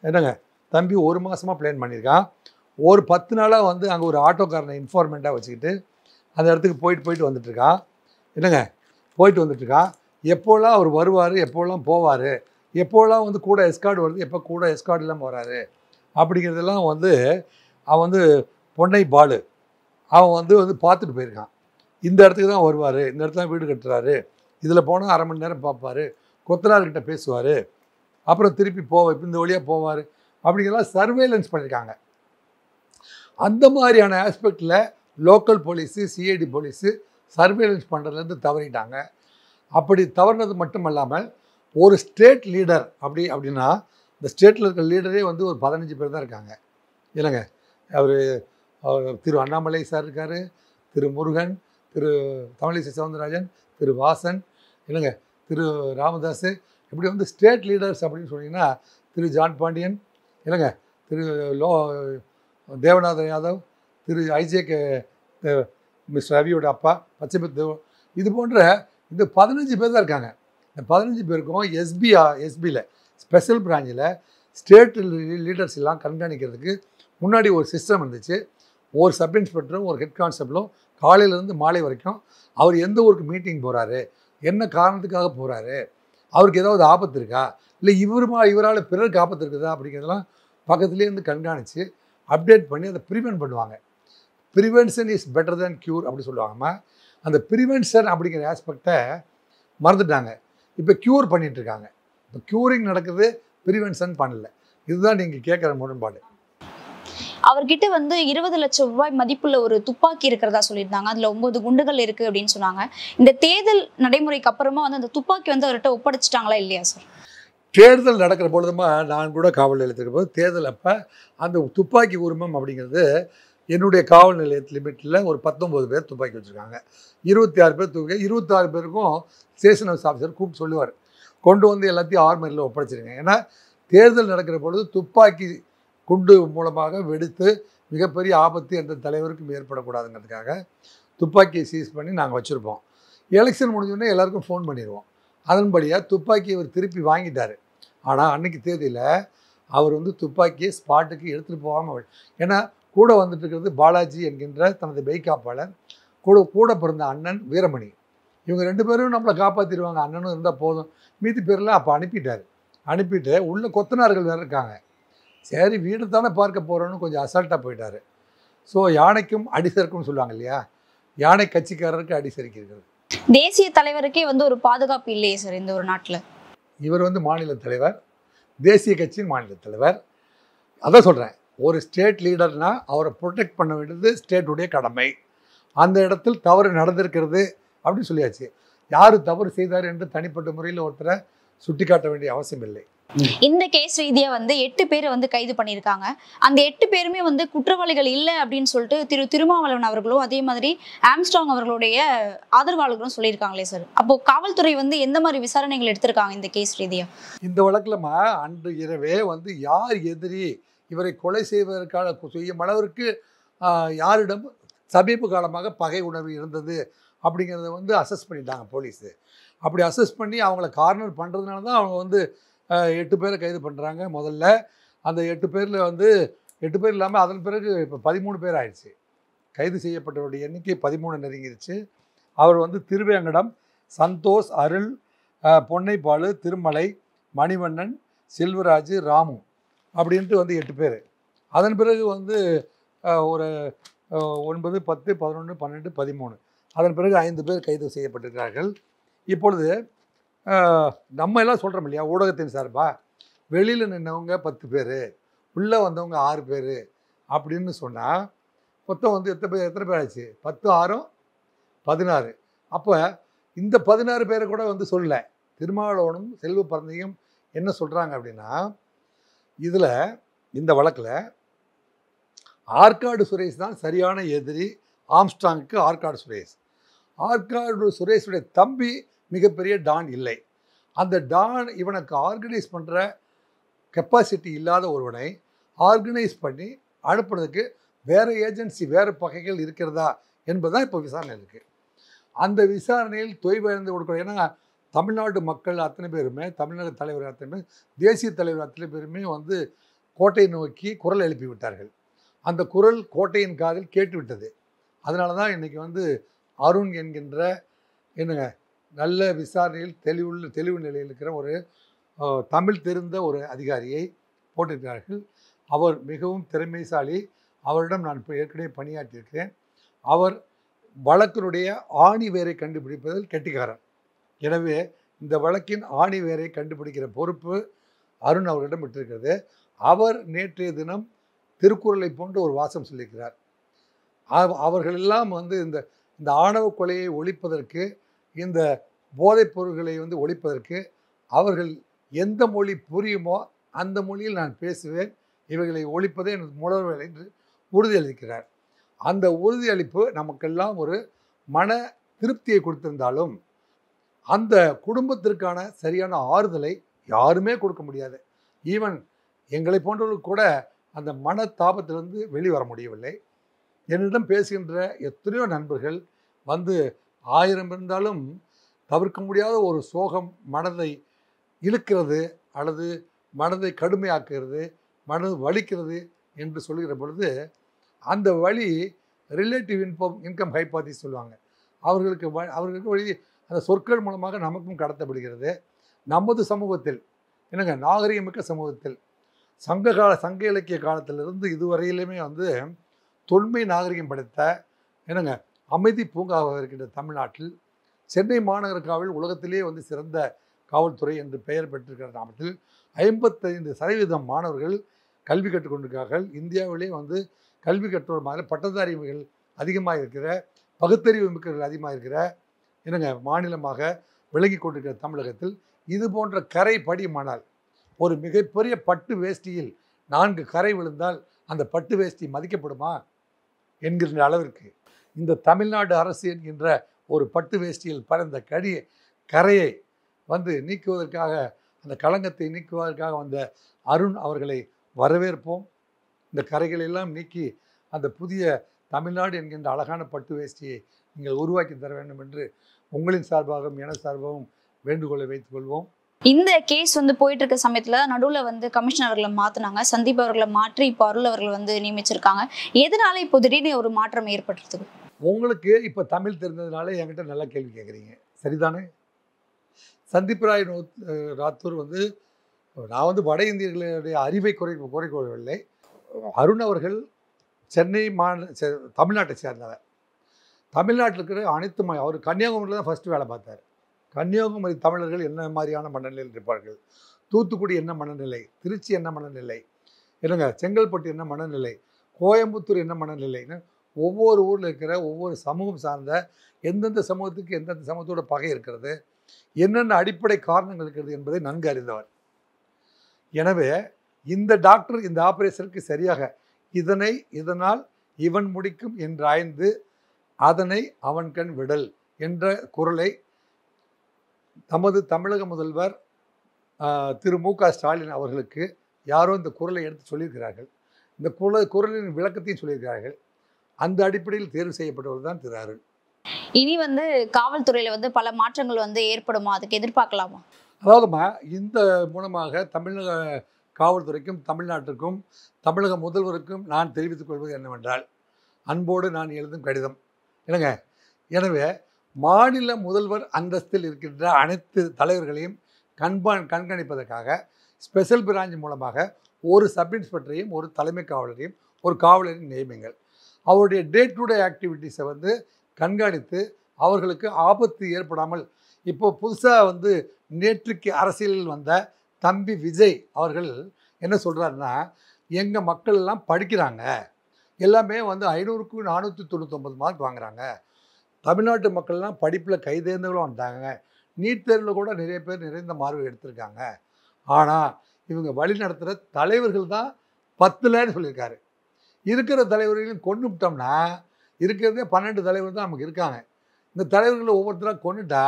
என்னங்க தம்பி 1 மாதமாக பிளான் பண்ணியிருக்கான். ஒரு 10 நாளாக வந்து அங்கே ஒரு ஆட்டோக்காரனை இன்ஃபார்மெண்ட்டாக வச்சுக்கிட்டு அந்த இடத்துக்கு போயிட்டு வந்துட்டுருக்கான். என்னங்க போயிட்டு வந்துட்டுருக்கான். எப்போல்லாம் அவர் வருவார், எப்போல்லாம் போவார், எப்போல்லாம் வந்து கூட எஸ்கார்டு வருது, எப்போ கூட எஸ்கார்டு இல்லாமல் வராரு அப்படிங்கிறதெல்லாம் வந்து அவன் வந்து பொன்னை பாலு அவன் வந்து பார்த்துட்டு போயிருக்கான். இந்த இடத்துக்கு தான் வருவார், இந்த இடத்துல வீடு கட்டுறாரு, இதில் போனால் 1/2 மணி நேரம் பார்ப்பார், கொத்தனார்கிட்ட பேசுவார், அப்புறம் திருப்பி இந்த வழியாக போவார் அப்படிங்கிறதெல்லாம் சர்வேலன்ஸ் பண்ணியிருக்காங்க. அந்த மாதிரியான ஆஸ்பெக்டில் local police, CID police surveillance பண்ணுறதுலேருந்து தவறிட்டாங்க. அப்படி தவறினது மட்டும் இல்லாமல் ஒரு ஸ்டேட் லீடர் அப்படின்னா இந்த ஸ்டேட்டில் இருக்கிற லீடரே வந்து ஒரு 15 பேர் தான் இருக்காங்க. இல்லைங்க, அவர் திரு அண்ணாமலை சார் இருக்கார், திரு முருகன், திரு தமிழிசை சவுந்தரராஜன், திரு வாசன், இல்லைங்க திரு ராமதாஸ், இப்படி வந்து ஸ்டேட் லீடர்ஸ் அப்படின்னு சொன்னீங்கன்னா திரு ஜான் பாண்டியன், இல்லைங்க திரு தேவநாதன் யாதவ், திரு ஐஜேகே மிஸ்டர் ரவியோட அப்பா பச்சைபத் தேவ், இது போன்ற இந்த 15 பேர் தான் இருக்காங்க. இந்த 15 பேருக்கும் எஸ்பியில் ஸ்பெஷல் பிரான்ச்சில் ஸ்டேட் லீடர்ஸ் எல்லாம் கண்காணிக்கிறதுக்கு முன்னாடி ஒரு சிஸ்டம் இருந்துச்சு. ஒரு சப் இன்ஸ்பெக்டரும் ஒரு ஹெட் கான்ஸ்டபிளும் காலையிலேருந்து மாலை வரைக்கும் அவர் எந்த ஊருக்கு மீட்டிங் போகிறாரு, என்ன காரணத்துக்காக போகிறாரு, அவருக்கு ஏதாவது ஆபத்து இருக்கா, இல்லை இவரால் பிறருக்கு ஆபத்து இருக்குதா அப்படிங்கிறதெல்லாம் பக்கத்துலேருந்து கண்காணித்து அப்டேட் பண்ணி அதை ப்ரிவென்ட் பண்ணுவாங்க. Prevention is better than cure அப்படி சொல்லுவாங்கம்மா. அந்த ப்ரிவென்ஷன் அப்படிங்கிற ஆஸ்பெக்டை மறந்துட்டாங்க. இப்போ க்யூர் பண்ணிகிட்ருக்காங்க. இப்போ க்யூரிங் நடக்குது, ப்ரிவென்ஷன் பண்ணல. இதுதான் நீங்கள் கேட்குற முரண்பாடு. அவர்கிட்ட வந்து 20 லட்சம் ரூபாய் மதிப்புள்ள ஒரு துப்பாக்கி இருக்கிறதா சொல்லியிருந்தாங்க. அதில் 9 குண்டுகள் இருக்குது அப்படின்னு சொன்னாங்க. இந்த தேர்தல் நடைமுறைக்கு அப்புறமா வந்து அந்த துப்பாக்கி வந்து அவர்கிட்ட ஒப்படைச்சிட்டாங்களா இல்லையா சார்? தேர்தல் நடக்கிற பொழுதுமா நான் கூட காவல் நிலையத்துக்கு போது தேர்தல் அப்போ அந்த துப்பாக்கி உரிமம் அப்படிங்கிறது என்னுடைய காவல் நிலையத்து லிமிட்டில் ஒரு 19 பேர் துப்பாக்கி வச்சுருக்காங்க. 26 பேர் தூக்கி 26 பேருக்கும் ஸ்டேஷன் ஹவுஸ் ஆஃபீஸர் கூப்பிட்டு சொல்லுவார், கொண்டு வந்து எல்லாத்தையும் ஆர்மரியில் ஒப்படைச்சிருங்க. ஏன்னா தேர்தல் நடக்கிற பொழுது துப்பாக்கி குண்டு மூலமாக வெடித்து மிகப்பெரிய ஆபத்து எந்த தலைவருக்கும் ஏற்படக்கூடாதுங்கிறதுக்காக துப்பாக்கியை சீஸ் பண்ணி நாங்கள் வச்சுருப்போம். எலெக்ஷன் முடிஞ்சோடனே எல்லாருக்கும் ஃபோன் பண்ணிடுவோம். அதன்படியாக துப்பாக்கியை அவர் திருப்பி வாங்கிட்டார். ஆனால் அன்றைக்கி தேதியில் அவர் வந்து துப்பாக்கியை ஸ்பாட்டுக்கு எடுத்துகிட்டு போகாமல், ஏன்னா கூட வந்துட்டு இருக்கிறது பாலாஜி என்கின்ற தனது பைக்காப்பாளர், கூட பிறந்த அண்ணன் வீரமணி. இவங்க 2 பேரும் நம்மளை காப்பாற்றிடுவாங்க, அண்ணனும் இருந்தால் போதும், மீதி பேர்லாம் அப்போ அனுப்பிட்டு உள்ள கொத்தனார்கள் வேறு இருக்காங்க. சரி வீடு தானே பார்க்க போகிறோன்னு கொஞ்சம் அசால்ட்டாக போயிட்டார். ஸோ யானைக்கும் அடிசருக்கும்னு சொல்லுவாங்க இல்லையா, யானை கட்சிக்காரருக்கு அடிசரிக்கிறது. தேசிய தலைவருக்கே வந்து ஒரு பாதுகாப்பு இல்லையே சார் இந்த ஒரு நாட்டில். இவர் வந்து மாநில தலைவர், தேசிய கட்சியின் மாநில தலைவர். அதான் சொல்கிறேன், ஒரு ஸ்டேட் லீடர்னால் அவரை ப்ரொடெக்ட் பண்ண வேண்டியது ஸ்டேட்டுடைய கடமை. அந்த இடத்தில் தவறு நடந்திருக்கிறது அப்படின்னு சொல்லியாச்சு. யார் தவறு செய்தார் என்று தனிப்பட்ட முறையில் ஒருத்தரை சுட்டி காட்ட வேண்டிய அவசியம் இல்லை. இந்த கேஸ் ரீதியா வந்து 8 பேரை வந்து கைது பண்ணியிருக்காங்க. அந்த 8 பேருமே வந்து குற்றவாளிகள் இல்லை அப்படின்னு சொல்லிட்டு திருமாவளவன் அவர்களும் அதே மாதிரி ஆம்ஸ்ட்ராங் அவர்களுடைய ஆதரவாளர்களும் சொல்லியிருக்காங்களே சார். அப்போ காவல்துறை வந்து எந்த மாதிரி விசாரணைகள் எடுத்திருக்காங்க இந்த கேஸ் ரீதியா? இந்த வழக்கில்மா அன்று இரவே வந்து யார் எதிரி, இவரை கொலை செய்வதற்கான செய்யும் அளவிற்கு யாரிடம் சமீப காலமாக பகை உணர்வு இருந்தது அப்படிங்கிறத வந்து அசஸ் பண்ணிட்டாங்க போலீஸு. அப்படி அசஸ் பண்ணி அவங்கள கார்னர் பண்ணுறதுனால தான் அவங்க வந்து 8 பேரை கைது பண்ணுறாங்க. முதல்ல அந்த 8 பேரில் வந்து 8 பேர் இல்லாமல் அதன் பிறகு இப்போ 13 பேர் ஆயிடுச்சு. கைது செய்யப்பட்டவருடைய எண்ணிக்கை 13 நெருங்கிருச்சு. அவர் வந்து திருவேங்கடம், சந்தோஷ், அருள், பொன்னைப்பாலு, திருமலை, மணிவண்ணன், செல்வராஜ், ராமு அப்படின்ட்டு வந்து 8 பேர். அதன் பிறகு வந்து ஒரு 9, 10, 11, 12, 13 அதன் பிறகு 5 பேர் கைது செய்யப்பட்டிருக்கிறார்கள். இப்பொழுது நம்ம எல்லாம் சொல்கிறோம் இல்லையா, ஊடகத்தின் சார்பா வெளியில் நின்றவங்க 10 பேர், உள்ளே வந்தவங்க 6 பேர் அப்படின்னு சொன்னால் மொத்தம் வந்து எத்தனை பேர் ஆச்சு? 10, 6, 16. அப்போ இந்த 16 பேரை கூட வந்து சொல்லலை. திருமாவளவனும் செல்வ பரந்தையும் என்ன சொல்கிறாங்க அப்படின்னா, இதில் இந்த வழக்கில் ஆற்காடு சுரேஷ் தான் சரியான எதிரி. ஆம்ஸ்ட்ராங்குக்கு ஆற்காடு சுரேஷ். ஆற்காடு சுரேஷுடைய தம்பி மிகப்பெரிய டான் இல்லை. அந்த டான் இவனுக்கு ஆர்கனைஸ் பண்ணுற கெப்பாசிட்டி இல்லாத ஒருவனை ஆர்கனைஸ் பண்ணி அனுப்புறதுக்கு வேறு ஏஜென்சி, வேறு பகைகள் இருக்கிறதா என்பதுதான் இப்போ விசாரணை இருக்குது. அந்த விசாரணையில் தொய்வடைந்து கொடுக்கணும். ஏன்னா தமிழ்நாடு மக்கள் அத்தனை பேருமே, தமிழ்நாடு தலைவர் அத்தனை பேர், தேசிய தலைவர் அத்தனை பேருமே வந்து கோட்டையை நோக்கி குரல் எழுப்பி விட்டார்கள். அந்த குரல் கோட்டையின் காதில் கேட்டுவிட்டது. அதனால தான் இன்றைக்கி வந்து அருண் என்கின்ற என்னங்க நல்ல விசாரணையில் தெளிவு நிலையில் இருக்கிற ஒரு தமிழ் தெரிந்த ஒரு அதிகாரியை போட்டிருக்கிறார்கள். அவர் மிகவும் திறமைசாலி. அவரிடம் நான் இப்போ ஏற்கனவே பணியாற்றியிருக்கிறேன். அவர் வழக்கினுடைய ஆணி வேரை கண்டுபிடிப்பதில் கெட்டிக்காரன். எனவே இந்த வழக்கின் ஆணி வேரை கண்டுபிடிக்கிற பொறுப்பு அருண் அவர்களிடம் விட்டிருக்கிறது. அவர் நேற்றைய தினம் திருக்குறளை போன்று ஒரு வாசம் சொல்லியிருக்கிறார். அவர்களெல்லாம் வந்து இந்த ஆணவ கொலையை ஒழிப்பதற்கு, இந்த போதைப் பொருள்களை வந்து ஒழிப்பதற்கு அவர்கள் எந்த மொழி புரியுமோ அந்த மொழியில் நான் பேசுவேன், இவைகளை ஒழிப்பதே எனது முதல் வேலை என்று உறுதியளிக்கிறார். அந்த உறுதியளிப்பு நமக்கெல்லாம் ஒரு மன திருப்தியை கொடுத்திருந்தாலும் அந்த குடும்பத்திற்கான சரியான ஆறுதலை யாருமே கொடுக்க முடியாது. ஈவன் எங்களை போன்றவர்களுக்கு கூட அந்த மனத்தாபத்திலிருந்து வெளிவர முடியவில்லை. என்னிடம் பேசுகின்ற எத்தனையோ நண்பர்கள் வந்து 1000 இருந்தாலும் தவிர்க்க முடியாத ஒரு சோகம் மனதை இழுக்கிறது, அல்லது மனதை கடுமையாக்குகிறது, மனது வலிக்கிறது என்று சொல்கிற பொழுது அந்த வழி ரிலேட்டிவ் இன்கம் ஹைபாத்திஸ் சொல்லுவாங்க. அவர்களுக்கு வழி அந்த சொற்கள் மூலமாக நமக்கும் கடத்தப்படுகிறது. நமது சமூகத்தில் என்னங்க நாகரிகமிக்க சமூகத்தில் சங்க இலக்கிய காலத்திலிருந்து இதுவரையிலுமே வந்து தொன்மை நாகரிகம் படைத்த என்னங்க அமைதி பூங்காவாக இருக்கின்ற தமிழ்நாட்டில் சென்னை மாநகர உலகத்திலேயே வந்து சிறந்த காவல்துறை என்று பெயர் பெற்றிருக்கிற நாமத்தில் 55% மாணவர்கள் கல்வி கற்றுக்கொண்டிருக்கிறார்கள். இந்தியாவிலே வந்து கல்வி கற்றோர் மாதிரி பட்டதாரிகள் அதிகமாக இருக்கிற, பகுத்தறிவு மிக்கவர்கள் அதிகமாக இருக்கிற என்னங்க மாநிலமாக விளங்கி கொண்டிருக்கிற தமிழகத்தில் இது போன்ற கரை படியுமானால், ஒரு மிகப்பெரிய பட்டு வேஷ்டியில் 4 கரை விழுந்தால் அந்த பட்டு வேஷ்டி மதிக்கப்படுமா என்கின்ற அளவிற்கு இந்த தமிழ்நாடு அரசு என்கின்ற ஒரு பட்டு வேஷ்டியில் பறந்த கரையை வந்து நீக்குவதற்காக, அந்த களங்கத்தை நீக்குவதற்காக வந்த அருண் அவர்களை வரவேற்போம். இந்த கரைகளெல்லாம் நீக்கி அந்த புதிய தமிழ்நாடு என்கின்ற அழகான பட்டு வேஷ்டியை நீங்கள் உருவாக்கி தர வேண்டும் என்று உங்களின் சார்பாகவும் எனது சார்பாகவும் வேண்டுகோளை வைத்துக் கொள்வோம். இந்த கேஸ் வந்து போயிட்டு இருக்க சமயத்துல நடுவுல வந்து கமிஷனர் அவர்களை மாத்தினாங்க. சந்தீப் அவர்களை மாற்றி இப்போ அருள் அவர்கள் வந்து நியமிச்சிருக்காங்க. எதனால இப்போ திடீர்னு ஒரு மாற்றம் ஏற்பட்டுருக்கு? உங்களுக்கு இப்போ தமிழ் தெரிஞ்சதுனால என்கிட்ட நல்லா கேள்வி கேட்குறீங்க, சரிதானே? சந்தீப் ராய் ராத்தூர் வந்து நான் வந்து வட இந்தியர்களுடைய அறிவை குறைக்கவில்லை. அருண் அவர்கள் சென்னை தமிழ்நாட்டை சேர்ந்தவர். தமிழ்நாட்டில் இருக்கிற அனைத்து அவர் கன்னியாகுமரியில் தான் ஃபஸ்ட்டு வேலை பார்த்தார். கன்னியாகுமரி தமிழர்கள் என்ன மாதிரியான மனநிலையில் இருப்பார்கள், தூத்துக்குடி என்ன மனநிலை, திருச்சி என்ன மனநிலை, என்னங்க செங்கல்பட்டு என்ன மனநிலை, கோயம்புத்தூர் என்ன மனநிலைன்னு ஒவ்வொரு ஊரில் இருக்கிற ஒவ்வொரு சமூகம் சார்ந்த எந்தெந்த சமூகத்துக்கு எந்தெந்த சமூகத்தோட பகை இருக்கிறது, என்னென்ன அடிப்படை காரணங்கள் இருக்கிறது என்பதை நன்கு அறிந்தவர். எனவே இந்த டாக்டர் இந்த ஆபரேஷனுக்கு சரியாக இதனால் இவன் முடிக்கும் என்றாய்ந்து அதனை அவன் கண் விடல் என்ற குரலை தமது தமிழக முதல்வர் திரு மு.க. ஸ்டாலின் அவர்களுக்கு யாரோ இந்த குரலை எடுத்து சொல்லியிருக்கிறார்கள். இந்த குரலின் விளக்கத்தையும் சொல்லியிருக்கிறார்கள். அந்த அடிப்படையில் தேர்வு செய்யப்பட்டவர் தான் திரு அருண். இனி வந்து காவல்துறையில பல மாற்றங்கள் ஏற்படுமா, அதுக்கு எதிர்பார்க்கலாமா? அதாவதுமா, இந்த மூலமாக தமிழக காவல்துறைக்கும் தமிழ்நாட்டுக்கும் தமிழக முதல்வருக்கும் நான் தெரிவித்துக் கொள்வது என்னவென்றால், அன்போடு நான் எழுதும் கடிதம் இல்லைங்க. எனவே மாநில முதல்வர் அந்தஸ்தில் இருக்கின்ற அனைத்து தலைவர்களையும் கண்காணிப்பதற்காக ஸ்பெஷல் பிரான்ச் மூலமாக ஒரு சப் இன்ஸ்பெக்டரையும் ஒரு தலைமை காவலரையும் ஒரு காவலரையும் நியமிங்கள். அவருடைய டே டு டே ஆக்டிவிட்டீஸை கண்காணித்து அவர்களுக்கு ஆபத்து ஏற்படாமல், இப்போ புதுசாக நேற்றுக்கு அரசியலில் வந்த தம்பி விஜய் அவர்கள் என்ன சொல்கிறாருன்னா, எங்கள் மக்கள் எல்லாம் படிக்கிறாங்க, எல்லாமே 500க்கு 499 மார்க் வாங்குறாங்க, தமிழ்நாட்டு மக்கள்லாம் படிப்பில் கைதேர்ந்தவர்களும் வந்தாங்க, நீட் தேர்வில் கூட நிறைய பேர் நிறைந்த மார்க் எடுத்திருக்காங்க, ஆனால் இவங்க வழி நடத்துகிற தலைவர்கள் தான் 10லன்னு சொல்லியிருக்காரு. இருக்கிற தலைவர்களையும் கொண்டு விட்டோம்னா இருக்கிறதே 12 தலைவர் தான் நமக்கு இருக்காங்க. இந்த தலைவர்களை ஒவ்வொருத்தராக கொண்டுட்டா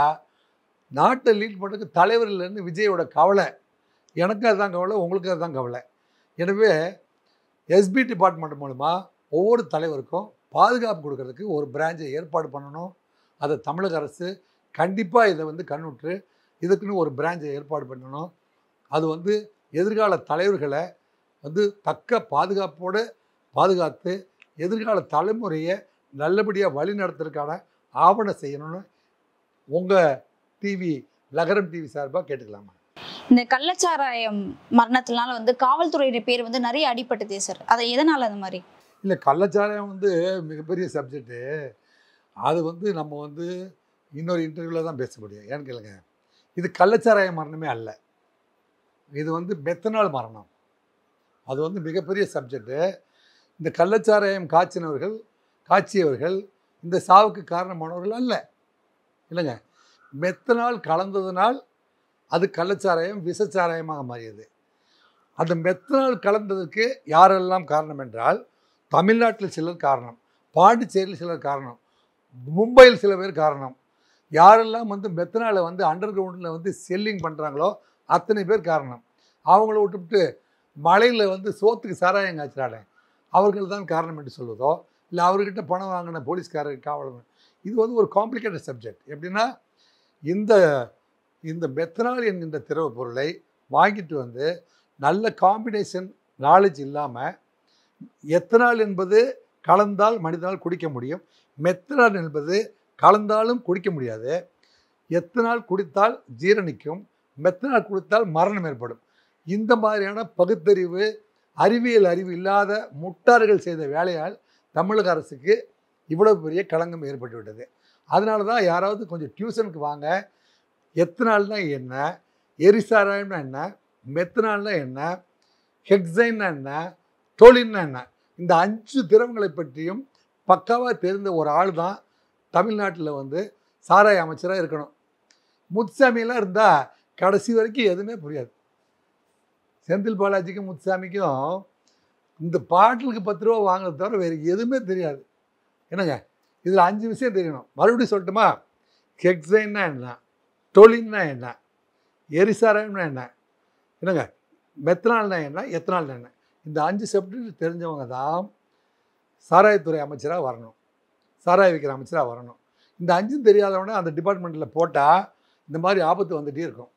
நாட்டை லீட் பண்ணுறதுக்கு தலைவர் இல்லைன்னு விஜயோட கவலை. எனக்கு அதுதான் கவலை, உங்களுக்கு அதுதான் கவலை. எனவே எஸ்பி டிபார்ட்மெண்ட் மூலமாக ஒவ்வொரு தலைவருக்கும் பாதுகாப்பு கொடுக்கறதுக்கு ஒரு பிரான்ச்சை ஏற்பாடு பண்ணணும். அதை தமிழக அரசு கண்டிப்பாக இதை கண்ணுற்று இதுக்குன்னு ஒரு பிரான்ச்சை ஏற்பாடு பண்ணணும். அது எதிர்கால தலைவர்களை தக்க பாதுகாப்போடு பாதுகாத்து எதிர்கால தலைமுறையை நல்லபடியாக வழி நடத்துறதுக்கான ஆவணம் செய்யணும்னு உங்கள் டிவி லகரம் டிவி சார்பாக கேட்டுக்கலாமா? இந்த கள்ளச்சாராயம் மரணத்தினால காவல்துறையினர் பேர் நிறைய அடிபட்டதே சார், அதை எதனால் அந்த மாதிரி? இல்லை, கள்ளச்சாராயம் மிகப்பெரிய சப்ஜெக்டு. அது நம்ம இன்னொரு இன்டர்வியூவில் தான் பேச முடியும். ஏன்னு கேளுங்க, இது கள்ளச்சாராய மரணமே அல்ல, இது மெத்தனால் மரணம். அது மிகப்பெரிய சப்ஜெக்டு. இந்த கள்ளச்சாராயம் காய்ச்சியவர்கள் இந்த சாவுக்கு காரணமானவர்கள் அல்ல, இல்லைங்க. மெத்தனால் கலந்ததுனால் அது கள்ளச்சாராயம் விஷச்சாராயமாக மாறியது. அந்த மெத்தனால் கலந்ததுக்கு யாரெல்லாம் காரணம் என்றால், தமிழ்நாட்டில் சிலர் காரணம், பாண்டிச்சேரியில் சிலர் காரணம், மும்பையில் சில பேர் காரணம். யாரெல்லாம் மெத்தனாலை அண்டர் கிரவுண்டில் செல்லிங் பண்ணுறாங்களோ அத்தனை பேர் காரணம். அவங்கள விட்டுவிட்டு மலையில் சோத்துக்கு சாராயம் காய்ச்சிறாங்க, அவர்கள் தான் காரணம் என்று சொல்வதோ, இல்லை அவர்கிட்ட பணம் வாங்கின போலீஸ்காரர் காவலர், இது ஒரு காம்ப்ளிகேட்டட் சப்ஜெக்ட். எப்படின்னா, இந்த மெத்தனால் என்கின்ற திரவ பொருளை வாங்கிட்டு நல்ல காம்பினேஷன் நாலேஜ் இல்லாமல், எத்தனால் என்பது கலந்தால் மனிதனால் குடிக்க முடியும், மெத்தனால் என்பது கலந்தாலும் குடிக்க முடியாது. எத்தனால் குடித்தால் ஜீரணிக்கும், மெத்தனால் குடித்தால் மரணம் ஏற்படும். இந்த மாதிரியான பகுத்தறிவு அறிவியல் அறிவு இல்லாத முட்டார்கள் செய்த வேலையால் தமிழக அரசுக்கு இவ்வளவு பெரிய களங்கம் ஏற்பட்டு விட்டது. அதனால தான் யாராவது கொஞ்சம் டியூஷனுக்கு வாங்க, எத்தனால்னா என்ன, எரிசாராயம்னா என்ன, மெத்தனால்னா என்ன, ஹெக்ஸைன்னா என்ன, டோலின்னா என்ன, இந்த 5 திரவங்களை பற்றியும் பக்காவாக தெரிந்த ஒரு ஆள் தான் தமிழ்நாட்டில் சாராய அமைச்சராக இருக்கணும். முத்துசாமியெல்லாம் இருந்தால் கடைசி வரைக்கும் எதுவுமே புரியாது. செந்தில் பாலாஜிக்கும் முத்துசாமிக்கும் இந்த பாட்டிலுக்கு 10 ரூபா வாங்குறத தவிர வேறு எதுவுமே தெரியாது. என்னங்க, இதில் 5 விஷயம் தெரியணும். மறுபடியும் சொல்லட்டுமா? ஹெக்ஸைன்னா என்ன, டோலின்னா என்ன, எரிசாராயம்னா என்ன, என்னங்க, மெத்தனால்னா என்ன, எத்தனால்னா என்ன, இந்த 5 சப்ஜெக்ட் தெரிஞ்சவங்க தான் சாராயத்துறை அமைச்சராக வரணும், சாராய விற்கிற அமைச்சராக வரணும். இந்த 5 தெரியாதவனே அந்த டிபார்ட்மெண்ட்டில் போட்டால் இந்த மாதிரி ஆபத்து வந்துகிட்டே இருக்கும்.